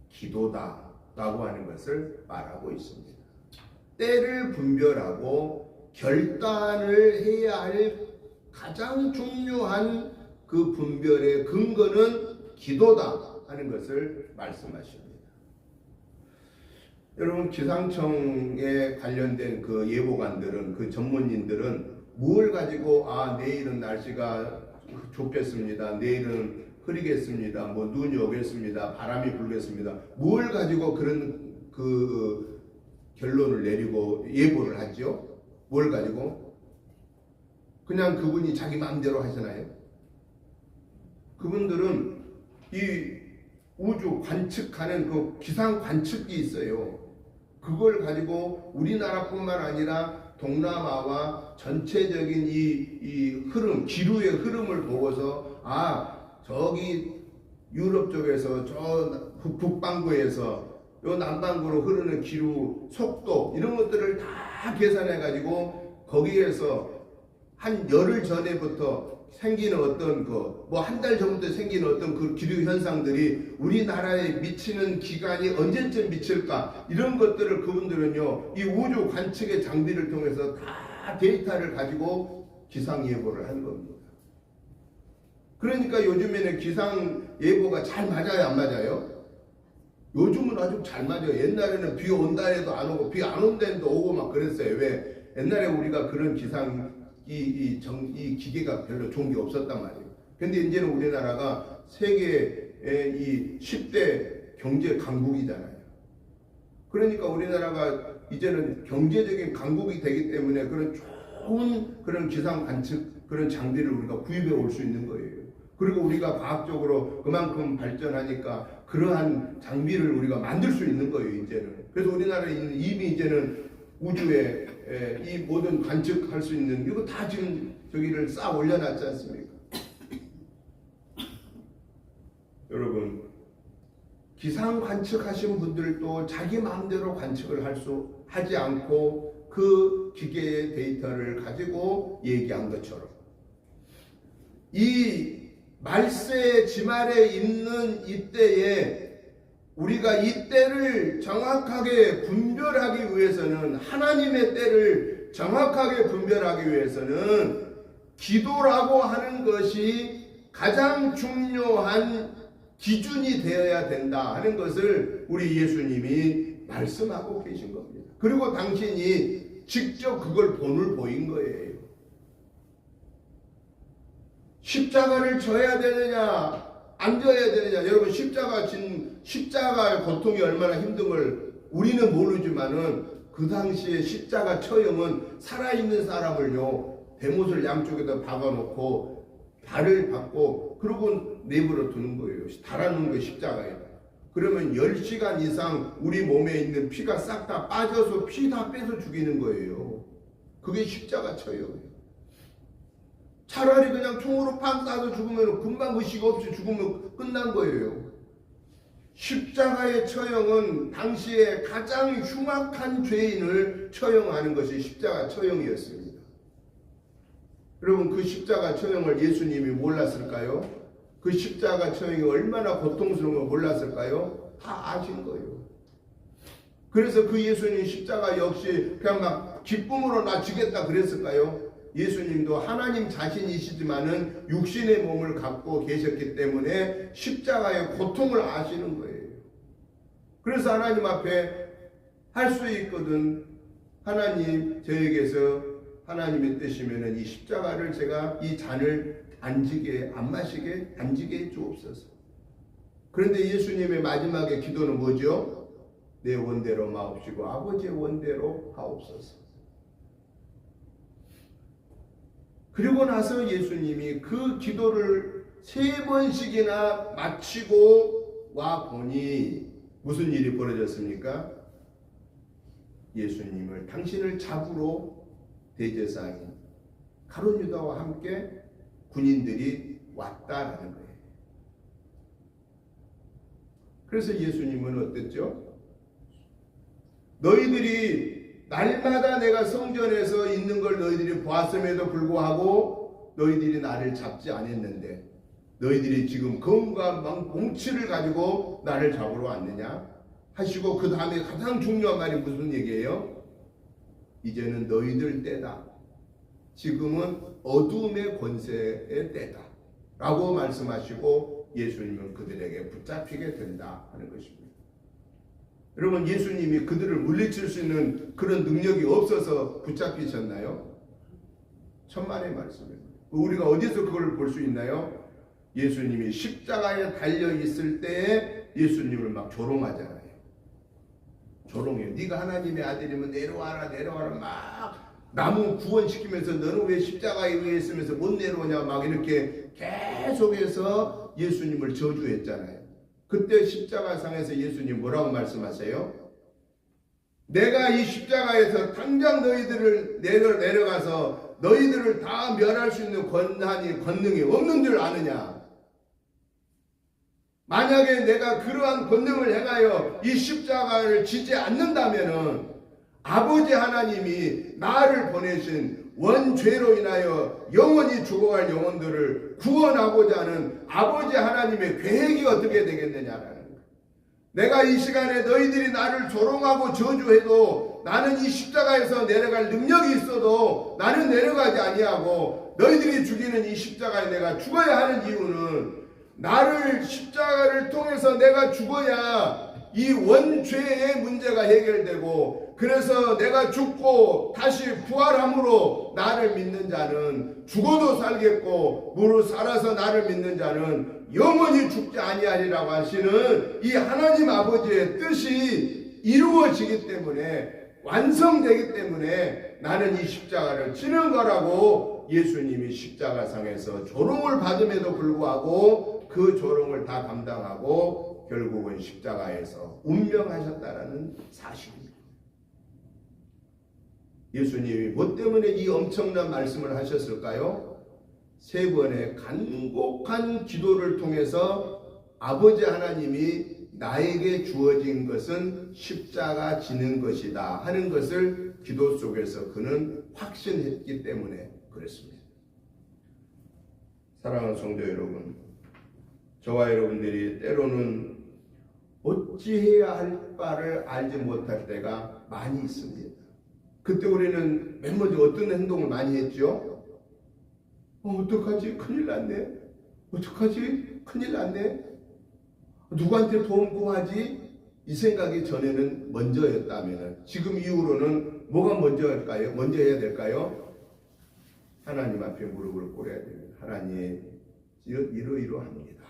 기도다 라고 하는 것을 말하고 있습니다. 때를 분별하고 결단을 해야 할 가장 중요한 그 분별의 근거는 기도다 하는 것을 말씀하십니다. 여러분, 기상청에 관련된 그 예보관들은, 그 전문인들은 뭘 가지고 내일은 날씨가 좋겠습니다, 내일은 흐리겠습니다, 뭐 눈이 오겠습니다, 바람이 불겠습니다, 뭘 가지고 그런 그 결론을 내리고 예보를 하죠? 뭘 가지고? 그냥 그분이 자기 마음대로 하시나요? 그분들은 이 우주 관측하는 그 기상 관측기 있어요. 그걸 가지고 우리나라뿐만 아니라 동남아와 전체적인 이 흐름, 기류의 흐름을 보고서 저기 유럽 쪽에서 저 북반구에서 요 남반구로 흐르는 기류 속도 이런 것들을 다 계산해 가지고 거기에서 한 열흘 전에부터 생기는 어떤 뭐 한 달 전부터 생기는 어떤 그 기류 현상들이 우리나라에 미치는 기간이 언제쯤 미칠까, 이런 것들을 그분들은요 이 우주 관측의 장비를 통해서 다 데이터를 가지고 기상 예보를 하는 겁니다. 그러니까 요즘에는 기상 예보가 잘 맞아요, 안 맞아요? 요즘은 아주 잘 맞아요. 옛날에는 비 온다 해도 안 오고 비 안 온다 해도 오고 막 그랬어요. 왜? 옛날에 우리가 그런 기상 이 기계가 별로 좋은 게 없었단 말이에요. 근데 이제는 우리나라가 세계의 이 10대 경제 강국이잖아요. 그러니까 우리나라가 이제는 경제적인 강국이 되기 때문에 그런 좋은 그런 기상 관측 그런 장비를 우리가 구입해 올 수 있는 거예요. 그리고 우리가 과학적으로 그만큼 발전하니까 그러한 장비를 우리가 만들 수 있는 거예요, 이제는. 그래서 우리나라에 있는 이미 이제는 우주에 이 모든 관측할 수 있는 이거 다 지금 저기를 쌓아 올려놨지 않습니까? 여러분, 기상 관측하신 분들도 자기 마음대로 관측을 하지 않고 그 기계의 데이터를 가지고 얘기한 것처럼 이 말세 지말에 있는 이때에 우리가 이 때를 정확하게 분별하기 위해서는, 하나님의 때를 정확하게 분별하기 위해서는 기도라고 하는 것이 가장 중요한 기준이 되어야 된다 하는 것을 우리 예수님이 말씀하고 계신 겁니다. 그리고 당신이 직접 그걸 본을 보인 거예요. 십자가를 져야 되느냐 안 져야 되느냐, 여러분, 십자가의 고통이 얼마나 힘든 걸 우리는 모르지만은 그 당시에 십자가 처형은 살아있는 사람을요 대못을 양쪽에다 박아놓고 발을 받고 그러고 내버려 두는 거예요. 달아놓은 거 십자가에. 그러면 10시간 이상 우리 몸에 있는 피가 싹 다 빠져서 피 다 빼서 죽이는 거예요. 그게 십자가 처형이에요. 차라리 그냥 총으로 팡 쏴서 죽으면 금방 의식 없이 죽으면 끝난 거예요. 십자가의 처형은 당시에 가장 흉악한 죄인을 처형하는 것이 십자가 처형이었습니다. 여러분, 그 십자가 처형을 예수님이 몰랐을까요? 그 십자가 처형이 얼마나 고통스러운 걸 몰랐을까요? 다 아신 거예요. 그래서 그 예수님 십자가 역시 그냥 막 기쁨으로 나 지겠다 그랬을까요? 예수님도 하나님 자신이시지만은 육신의 몸을 갖고 계셨기 때문에 십자가의 고통을 아시는 거예요. 그래서 하나님 앞에 할 수 있거든. 하나님, 저에게서 하나님의 뜻이면은 이 십자가를 제가 이 잔을 안 마시게 해 주옵소서. 그런데 예수님의 마지막에 기도는 뭐죠? 내 원대로 마옵시고 아버지의 원대로 하옵소서. 그리고 나서 예수님이 그 기도를 3번씩이나 마치고 와 보니 무슨 일이 벌어졌습니까? 예수님을, 당신을 잡으러 대제사장인 가룟 유다와 함께 군인들이 왔다라는 거예요. 그래서 예수님은 어땠죠? 너희들이 날마다 내가 성전에서 있는 걸 너희들이 보았음에도 불구하고 너희들이 나를 잡지 않았는데 너희들이 지금 검과 몽치를 가지고 나를 잡으러 왔느냐 하시고, 그 다음에 가장 중요한 말이 무슨 얘기예요? 이제는 너희들 때다. 지금은 어둠의 권세의 때다. 라고 말씀하시고 예수님은 그들에게 붙잡히게 된다 하는 것입니다. 여러분, 예수님이 그들을 물리칠 수 있는 그런 능력이 없어서 붙잡히셨나요? 천만의 말씀입니다. 우리가 어디서 그걸 볼 수 있나요? 예수님이 십자가에 달려 있을 때에 예수님을 막 조롱하잖아요. 조롱해요. 네가 하나님의 아들이면 내려와라 내려와라 막 나무 구원시키면서 너는 왜 십자가에 의해 있으면서 못 내려오냐 막 이렇게 계속해서 예수님을 저주했잖아요. 그때 십자가상에서 예수님 뭐라고 말씀하세요? 내가 이 십자가에서 당장 너희들을 내려가서 너희들을 다 멸할 수 있는 권능이 없는 줄 아느냐? 만약에 내가 그러한 권능을 행하여 이 십자가를 지지 않는다면은 아버지 하나님이 나를 보내신 원죄로 인하여 영원히 죽어갈 영혼들을 구원하고자 하는 아버지 하나님의 계획이 어떻게 되겠느냐라는 거예요. 내가 이 시간에 너희들이 나를 조롱하고 저주해도 나는 이 십자가에서 내려갈 능력이 있어도 나는 내려가지 아니하고 너희들이 죽이는 이 십자가에 내가 죽어야 하는 이유는 나를 십자가를 통해서 내가 죽어야 이 원죄의 문제가 해결되고 그래서 내가 죽고 다시 부활함으로 나를 믿는 자는 죽어도 살겠고 무릇 살아서 나를 믿는 자는 영원히 죽지 아니하리라고 하시는 이 하나님 아버지의 뜻이 이루어지기 때문에 완성되기 때문에 나는 이 십자가를 지는 거라고 예수님이 십자가상에서 조롱을 받음에도 불구하고 그 조롱을 다 감당하고 결국은 십자가에서 운명하셨다라는 사실입니다. 예수님이 뭐 때문에 이 엄청난 말씀을 하셨을까요? 세 번의 간곡한 기도를 통해서 아버지 하나님이 나에게 주어진 것은 십자가 지는 것이다 하는 것을 기도 속에서 그는 확신했기 때문에 그렇습니다. 사랑하는 성도 여러분, 저와 여러분들이 때로는 어찌해야 할 바를 알지 못할 때가 많이 있습니다. 그때 우리는 맨 먼저 어떤 행동을 많이 했죠? 어떡하지? 큰일 났네. 어떡하지? 큰일 났네. 누구한테 도움 구하지? 이 생각이 전에는 먼저였다면 지금 이후로는 뭐가 먼저 할까요? 먼저 해야 될까요? 하나님 앞에 무릎을 꿇어야 됩니다. 하나님, 이러이러합니다.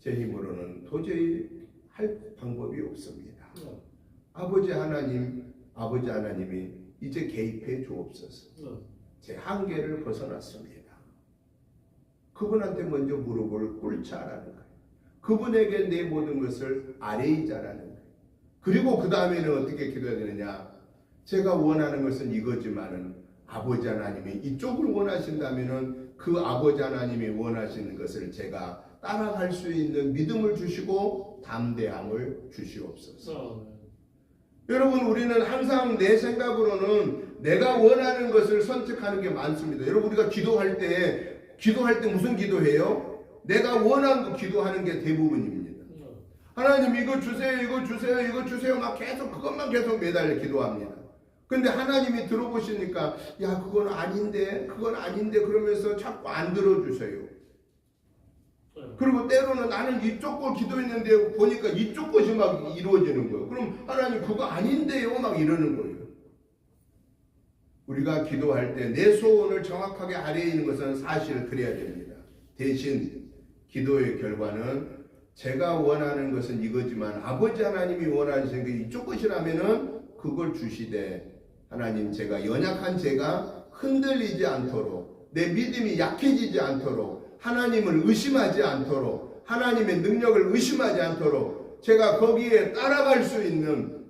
제 힘으로는 도저히 할 방법이 없습니다. 아버지 하나님이 이제 개입해 주옵소서. 제 한계를 벗어났습니다. 그분한테 먼저 무릎을 꿇자라는 거예요. 그분에게 내 모든 것을 아뢰이자라는 거예요. 그리고 그 다음에는 어떻게 기도해야 되느냐? 제가 원하는 것은 이거지만은 아버지 하나님이 이쪽을 원하신다면은 그 아버지 하나님이 원하시는 것을 제가 따라갈 수 있는 믿음을 주시고 담대함을 주시옵소서. 여러분, 우리는 항상 내 생각으로는 내가 원하는 것을 선택하는 게 많습니다. 여러분, 우리가 기도할 때 무슨 기도해요? 내가 원하는 거 기도하는 게 대부분입니다. 하나님 이거 주세요, 이거 주세요, 이거 주세요 막 계속 그것만 계속 매달려 기도합니다. 근데 하나님이 들어보시니까 야 그건 아닌데 그러면서 자꾸 안 들어주세요. 그리고 때로는 나는 이쪽 거 기도했는데 보니까 이쪽 것이 막 이루어지는 거예요. 그럼 하나님 그거 아닌데요 막 이러는 거예요. 우리가 기도할 때 내 소원을 정확하게 아뢰는 것은 사실 그래야 됩니다. 대신 기도의 결과는 제가 원하는 것은 이거지만 아버지 하나님이 원하시는 게 이쪽 것이라면은 그걸 주시되 하나님 제가 연약한 제가 흔들리지 않도록 내 믿음이 약해지지 않도록 하나님을 의심하지 않도록 하나님의 능력을 의심하지 않도록 제가 거기에 따라갈 수 있는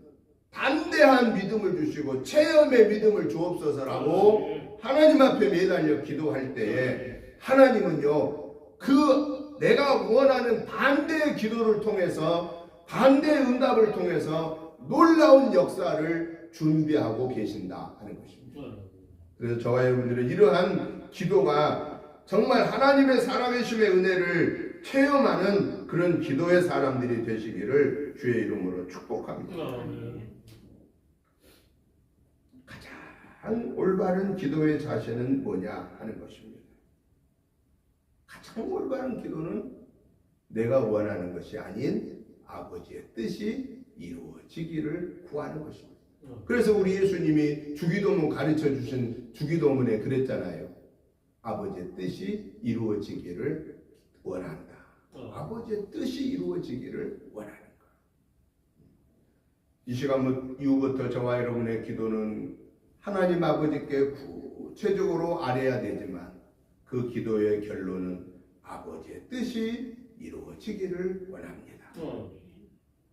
담대한 믿음을 주시고 체험의 믿음을 주옵소서라고 하나님 앞에 매달려 기도할 때에 하나님은요 그 내가 원하는 반대의 기도를 통해서 반대의 응답을 통해서 놀라운 역사를 준비하고 계신다 하는 것입니다. 그래서 저와 여러분들은 이러한 기도가 정말 하나님의 살아계심의 은혜를 체험하는 그런 기도의 사람들이 되시기를 주의 이름으로 축복합니다. 가장 한 올바른 기도의 자세는 뭐냐 하는 것입니다. 가장 올바른 기도는 내가 원하는 것이 아닌 아버지의 뜻이 이루어지기를 구하는 것입니다. 그래서 우리 예수님이 주기도문 가르쳐 주신 주기도문에 그랬잖아요. 아버지의 뜻이 이루어지기를 원한다. 아버지의 뜻이 이루어지기를 원하는 것. 이 시간 이후부터 저와 여러분의 기도는 하나님 아버지께 구체적으로 아뢰야 되지만 그 기도의 결론은 아버지의 뜻이 이루어지기를 원합니다.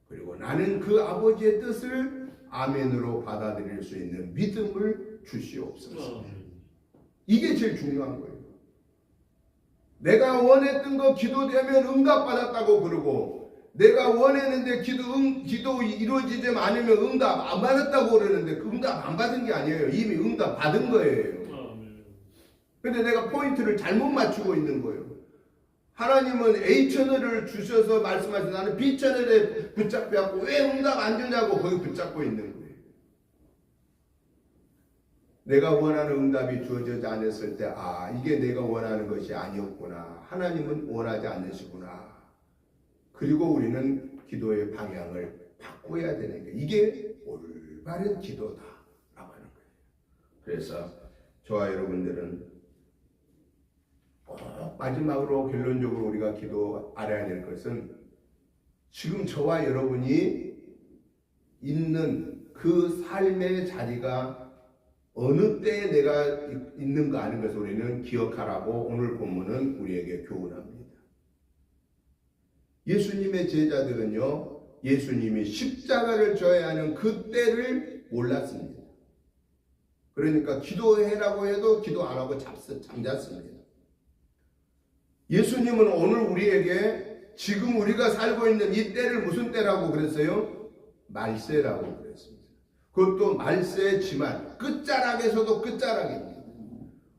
그리고 나는 그 아버지의 뜻을 아멘으로 받아들일 수 있는 믿음을 주시옵소서. 이게 제일 중요한 거예요. 내가 원했던 거 기도되면 응답받았다고 그러고, 내가 원했는데 기도 이루어지지 않으면 응답 안 받았다고 그러는데 그 응답 안 받은 게 아니에요. 이미 응답 받은 거예요. 근데 내가 포인트를 잘못 맞추고 있는 거예요. 하나님은 A채널을 주셔서 말씀하셔서 나는 B채널에 붙잡혀갖고 왜 응답 안 주냐고 거기 붙잡고 있는 거예요. 내가 원하는 응답이 주어지지 않았을 때 이게 내가 원하는 것이 아니었구나. 하나님은 원하지 않으시구나. 그리고 우리는 기도의 방향을 바꿔야 되는 게 이게 올바른 기도다라고 하는 거예요. 그래서 저와 여러분들은 마지막으로 결론적으로 우리가 기도 알아야 될 것은 지금 저와 여러분이 있는 그 삶의 자리가 어느 때에 내가 있는가 하는 것을 우리는 기억하라고 오늘 본문은 우리에게 교훈합니다. 예수님의 제자들은요, 예수님이 십자가를 져야 하는 그 때를 몰랐습니다. 그러니까 기도해라고 해도 기도 안 하고 잠잤습니다. 예수님은 오늘 우리에게 지금 우리가 살고 있는 이 때를 무슨 때라고 그랬어요? 말세라고 그랬습니다. 그것도 말세지만 끝자락에서도 끝자락입니다.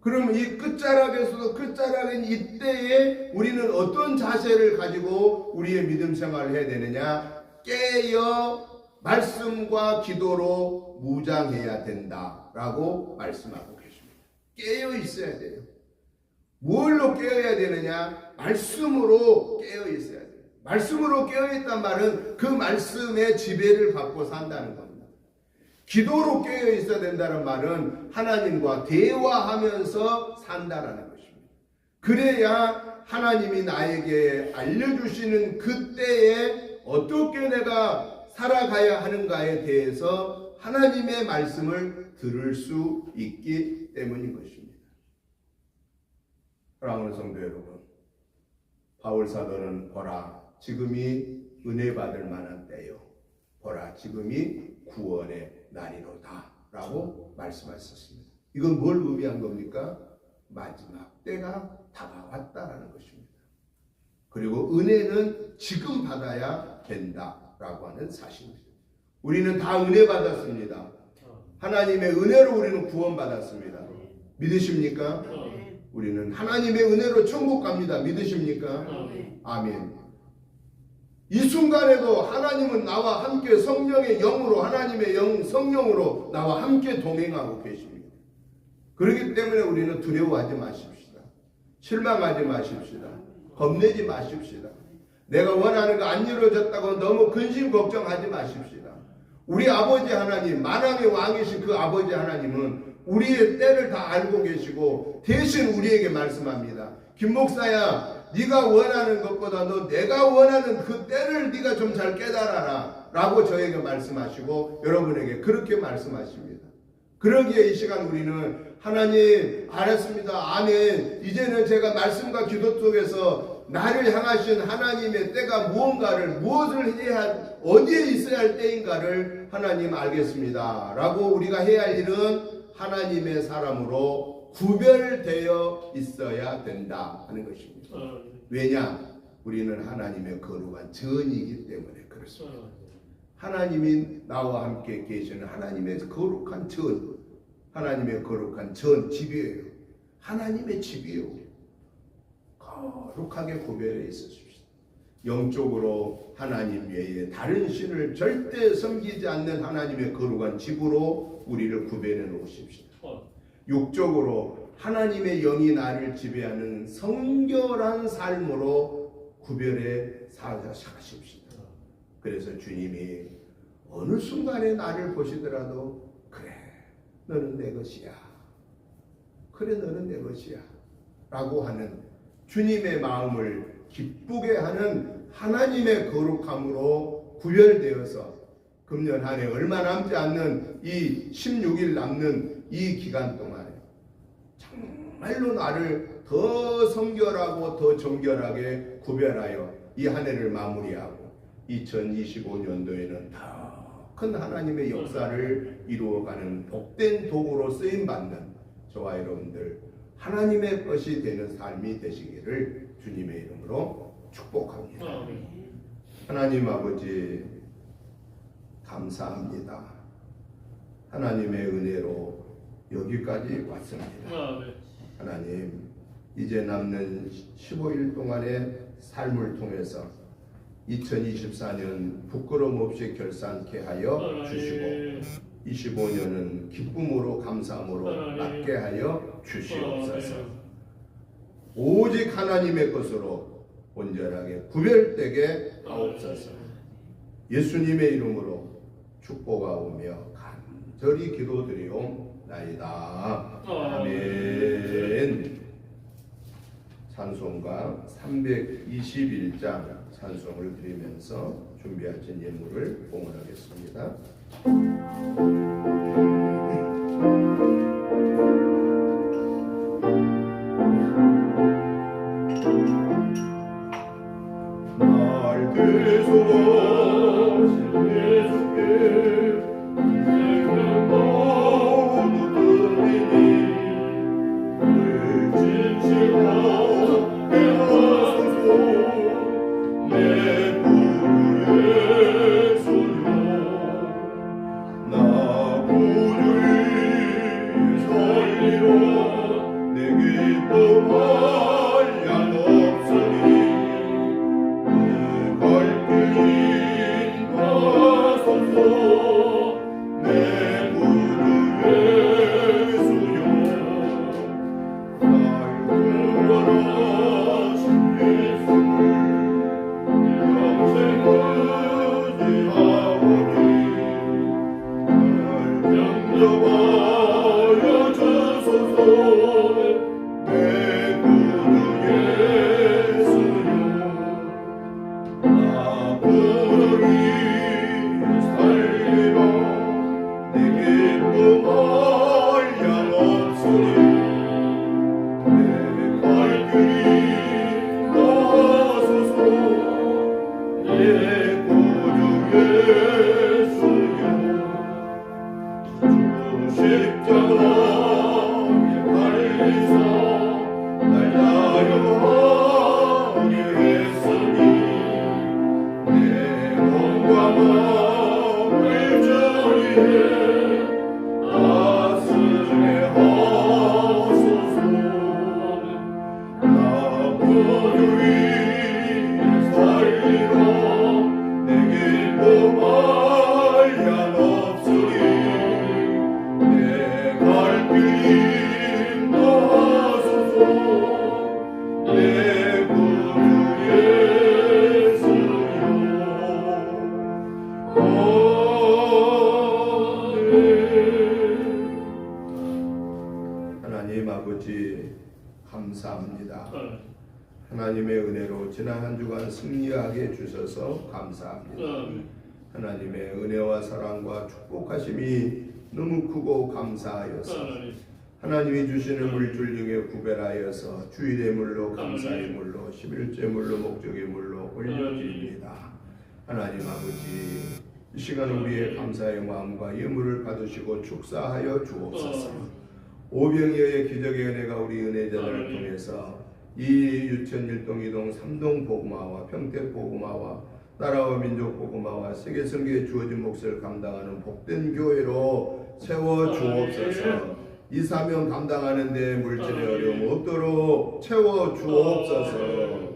그러면 이 끝자락에서도 끝자락인 이때에 우리는 어떤 자세를 가지고 우리의 믿음 생활을 해야 되느냐? 깨어 말씀과 기도로 무장해야 된다라고 말씀하고 계십니다. 깨어 있어야 돼요. 뭘로 깨어야 되느냐? 말씀으로 깨어 있어야 돼요. 말씀으로 깨어 있단 말은 그 말씀의 지배를 받고 산다는 겁니다. 기도로 깨어 있어야 된다는 말은 하나님과 대화하면서 산다라는 것입니다. 그래야 하나님이 나에게 알려주시는 그때에 어떻게 내가 살아가야 하는가에 대해서 하나님의 말씀을 들을 수 있기 때문인 것입니다. 사랑하는 성도 여러분, 바울 사도는 보라 지금이 은혜 받을 만한 때요, 보라 지금이 구원의 날이로다 라고 말씀하셨습니다. 이건 뭘 의미한 겁니까? 마지막 때가 다가왔다라는 것입니다. 그리고 은혜는 지금 받아야 된다라고 하는 사실입니다. 우리는 다 은혜 받았습니다. 하나님의 은혜로 우리는 구원받았습니다. 믿으십니까? 우리는 하나님의 은혜로 천국 갑니다. 믿으십니까? 아멘. 이 순간에도 하나님은 나와 함께 성령의 영으로, 하나님의 영 성령으로 나와 함께 동행하고 계십니다. 그렇기 때문에 우리는 두려워하지 마십시다. 실망하지 마십시다. 겁내지 마십시다. 내가 원하는 거 안 이루어졌다고 너무 근심 걱정하지 마십시다. 우리 아버지 하나님, 만왕의 왕이신 그 아버지 하나님은 우리의 때를 다 알고 계시고 대신 우리에게 말씀합니다. 김 목사야, 네가 원하는 것보다 너 내가 원하는 그 때를 네가 좀 잘 깨달아라 라고 저에게 말씀하시고 여러분에게 그렇게 말씀하십니다. 그러기에 이 시간 우리는 하나님 알았습니다. 아멘. 이제는 제가 말씀과 기도 속에서 나를 향하신 하나님의 때가 무엇을 해야, 어디에 있어야 할 때인가를 하나님 알겠습니다 라고 우리가 해야 할 일은 하나님의 사람으로 구별되어 있어야 된다 하는 것입니다. 왜냐? 우리는 하나님의 거룩한 전이기 때문에 그렇습니다. 하나님이 나와 함께 계시는 하나님의 거룩한 전, 하나님의 거룩한 전 집이에요. 하나님의 집이에요. 거룩하게 구별해 있으십시오. 영적으로 하나님 외에 다른 신을 절대 섬기지 않는 하나님의 거룩한 집으로 우리를 구별해 놓으십시오. 육적으로 하나님의 영이 나를 지배하는 성결한 삶으로 구별해 사십시다. 그래서 주님이 어느 순간에 나를 보시더라도 그래 너는 내 것이야. 그래 너는 내 것이야. 라고 하는 주님의 마음을 기쁘게 하는 하나님의 거룩함으로 구별되어서 금년 한 해 얼마 남지 않는 이 16일 남는 이 기간 동안에 정말로 나를 더 성결하고 더 정결하게 구별하여 이 한 해를 마무리하고 2025년도에는 더 큰 하나님의 역사를 이루어가는 복된 도구로 쓰임받는 저와 여러분들 하나님의 것이 되는 삶이 되시기를 주님의 이름으로 축복합니다. 하나님 아버지 감사합니다. 하나님의 은혜로 여기까지 왔습니다. 하나님 이제 남는 15일 동안의 삶을 통해서 2024년 부끄럼 없이 결산케 하여 주시고 25년은 기쁨으로 감사함으로 맞게 하여 주시옵소서. 오직 하나님의 것으로 온전하게 구별되게 하옵소서. 예수님의 이름으로 축복하오며 간절히 기도드리옵나이다. 아멘. 찬송가 321장 찬송을 드리면서 준비하신 예물을 봉헌하겠습니다. 날 대소하신 예수께 인생은 모두 드리니 늘 진실하게 하소서. 내 구주 예수여 나 구주 위에 살리라. 내 기쁨할 양 없으니 내 갈 길 인도하소서. 내 구주 예수여 날 구원하신 예수를 영접하여 주소서. 내 구주 예수여 나 구주 위에 살리라. 내 기쁨할 양 없으니 내 갈 길이 나소서. 내 구주 예수여 주 십자가에 달리사 날 자유하게 했으니 내 몸과 마음을 주위에 아스레 하소서. 나 구주 위에 살리라. 내 기쁨할 양 없으니 내 갈 길 인도하소서. 내 구주 예수여 아멘. 하나님 아버지 감사합니다. 하나님의 은혜로 지난 한 주간 승리하게 해주셔서 감사합니다. 하나님의 은혜와 사랑과 축복하심이 너무 크고 감사하여서 하나님이 주시는 물줄 중에 구별하여서 주일의 물로 감사의 물로 11째 물로 목적의 물로 올려드립니다. 하나님 아버지 이 시간 우리의 감사의 마음과 예물을 받으시고 축사하여 주옵소서. 오병이어의 기적의 은혜가 우리 은혜자들을 통해서 이 유천 일동 이동 삼동 복음화와 평택 복음화와 나라와 민족 복음화와 세계 선교에 주어진 몫을 감당하는 복된 교회로 세워 주옵소서. 이 사명 감당하는 데 물질의 어려움 없도록 채워 주옵소서.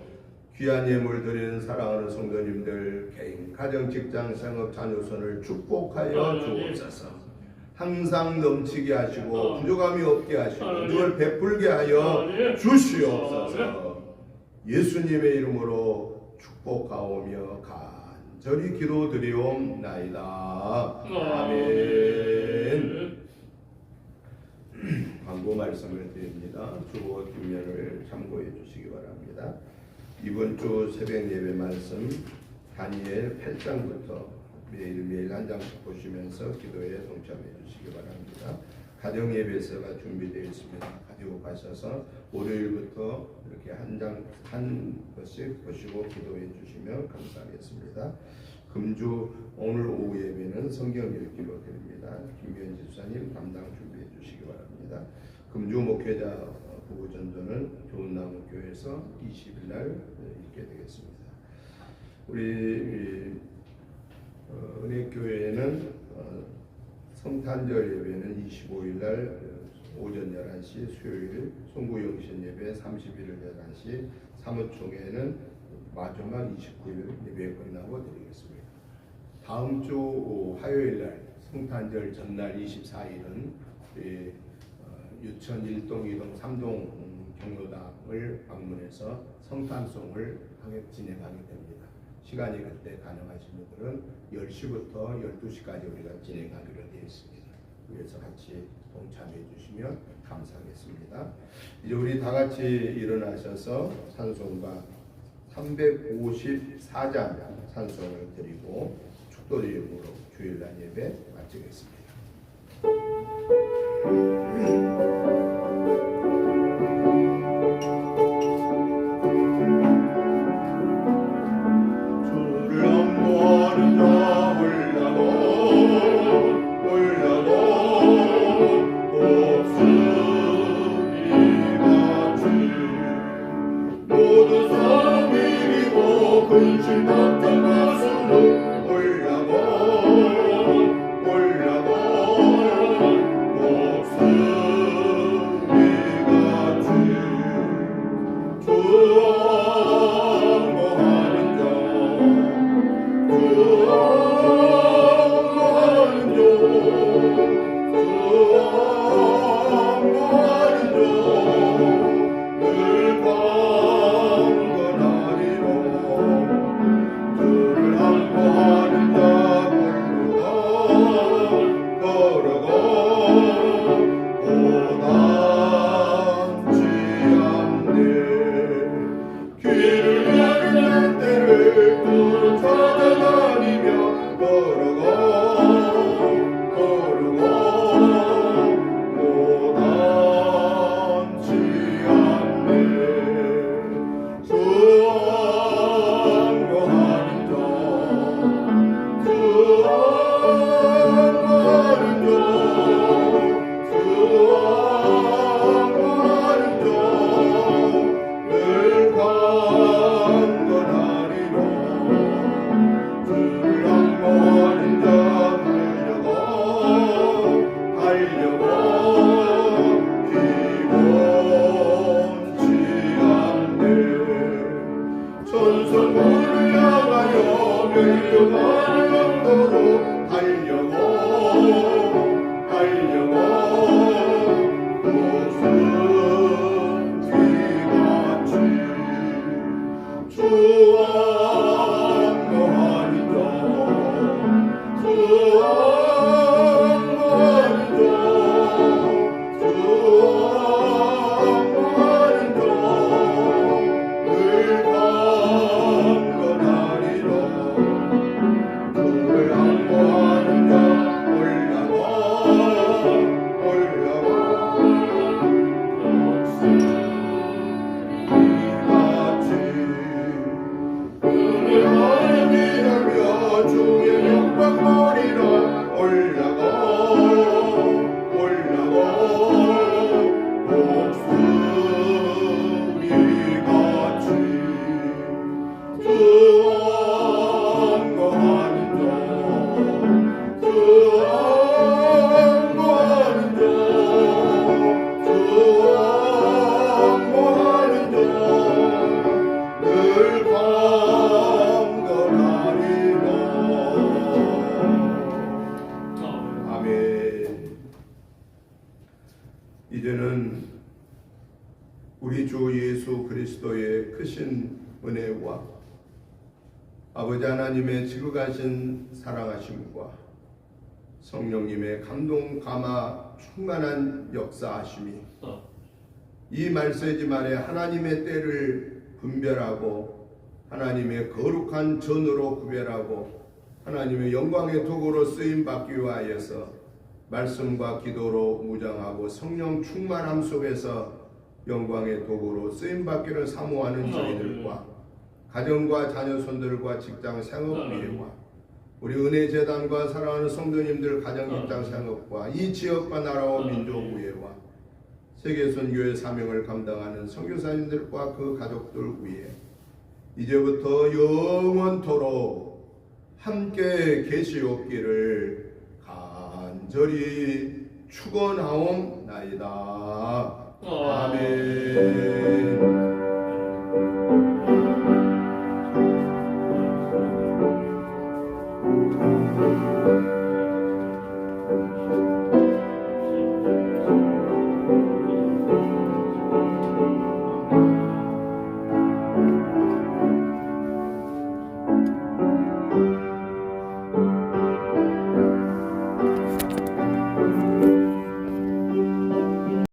귀한 예물 드리는 사랑하는 성도님들 개인 가정 직장 생업 자녀손을 축복하여 주옵소서. 항상 넘치게 하시고 부족함이 없게 하시고 하나님. 늘 베풀게 하여 하나님. 주시옵소서. 예수님의 이름으로 축복하오며 간절히 기도드리옵나이다. 아멘. 광고 말씀을 드립니다. 주보 뒷면을 참고해 주시기 바랍니다. 이번 주 새벽 예배 말씀 다니엘 8장부터 매일매일 한 장씩 보시면서 기도에 동참해 주시기 바랍니다. 가정 예배서가 준비되어 있습니다. 가지고 가셔서 월요일부터 이렇게 한 번씩 보시고 기도해 주시면 감사하겠습니다. 금주 오늘 오후 예배는 성경 읽기로 드립니다. 김규현 집사님 담당 준비해 주시기 바랍니다. 금주 목회자 부부 전도는 좋은 나무 교회에서 20일 날 읽게 되겠습니다. 우리 은혜교회에는 성탄절 예배는 25일 날 오전 11시 수요일 송구영신 예배 31일 11시 사무총회는 마지막 29일 예배 끝나고 드리겠습니다. 다음 주 화요일 날 성탄절 전날 24일은 유천 1동, 2동, 3동 경로당을 방문해서 성탄송을 진행하게 됩니다. 시간이 그때 가능하신 분들은 10시부터 12시까지 우리가 진행하기로 되어 있습니다. 그래서 같이 동참해 주시면 감사하겠습니다. 이제 우리 다 같이 일어나셔서 찬송가 354장 찬송을 드리고 축도드림으로 주일날 예배 마치겠습니다. 근심 걱정 마소는 올라고 이제는 우리 주 예수 그리스도의 크신 은혜와 아버지 하나님의 지극하신 사랑하심과 성령님의 감동 감화 충만한 역사하심이 이 말세지만에 하나님의 때를 분별하고 하나님의 거룩한 전으로 구별하고 하나님의 영광의 도구로 쓰임받기 위하여서 말씀과 기도로 무장하고 성령 충만함 속에서 영광의 도구로 쓰임받기를 사모하는 저희들과 가정과 자녀손들과 직장 생업비회와 우리 은혜재단과 사랑하는 성도님들 가정 직장 생업과 이 지역과 나라와 민족의회와 세계선교의 사명을 감당하는 선교사님들과 그 가족들 위해 이제부터 영원토록 함께 계시옵기를 간절히 축원하옵나이다. 아멘.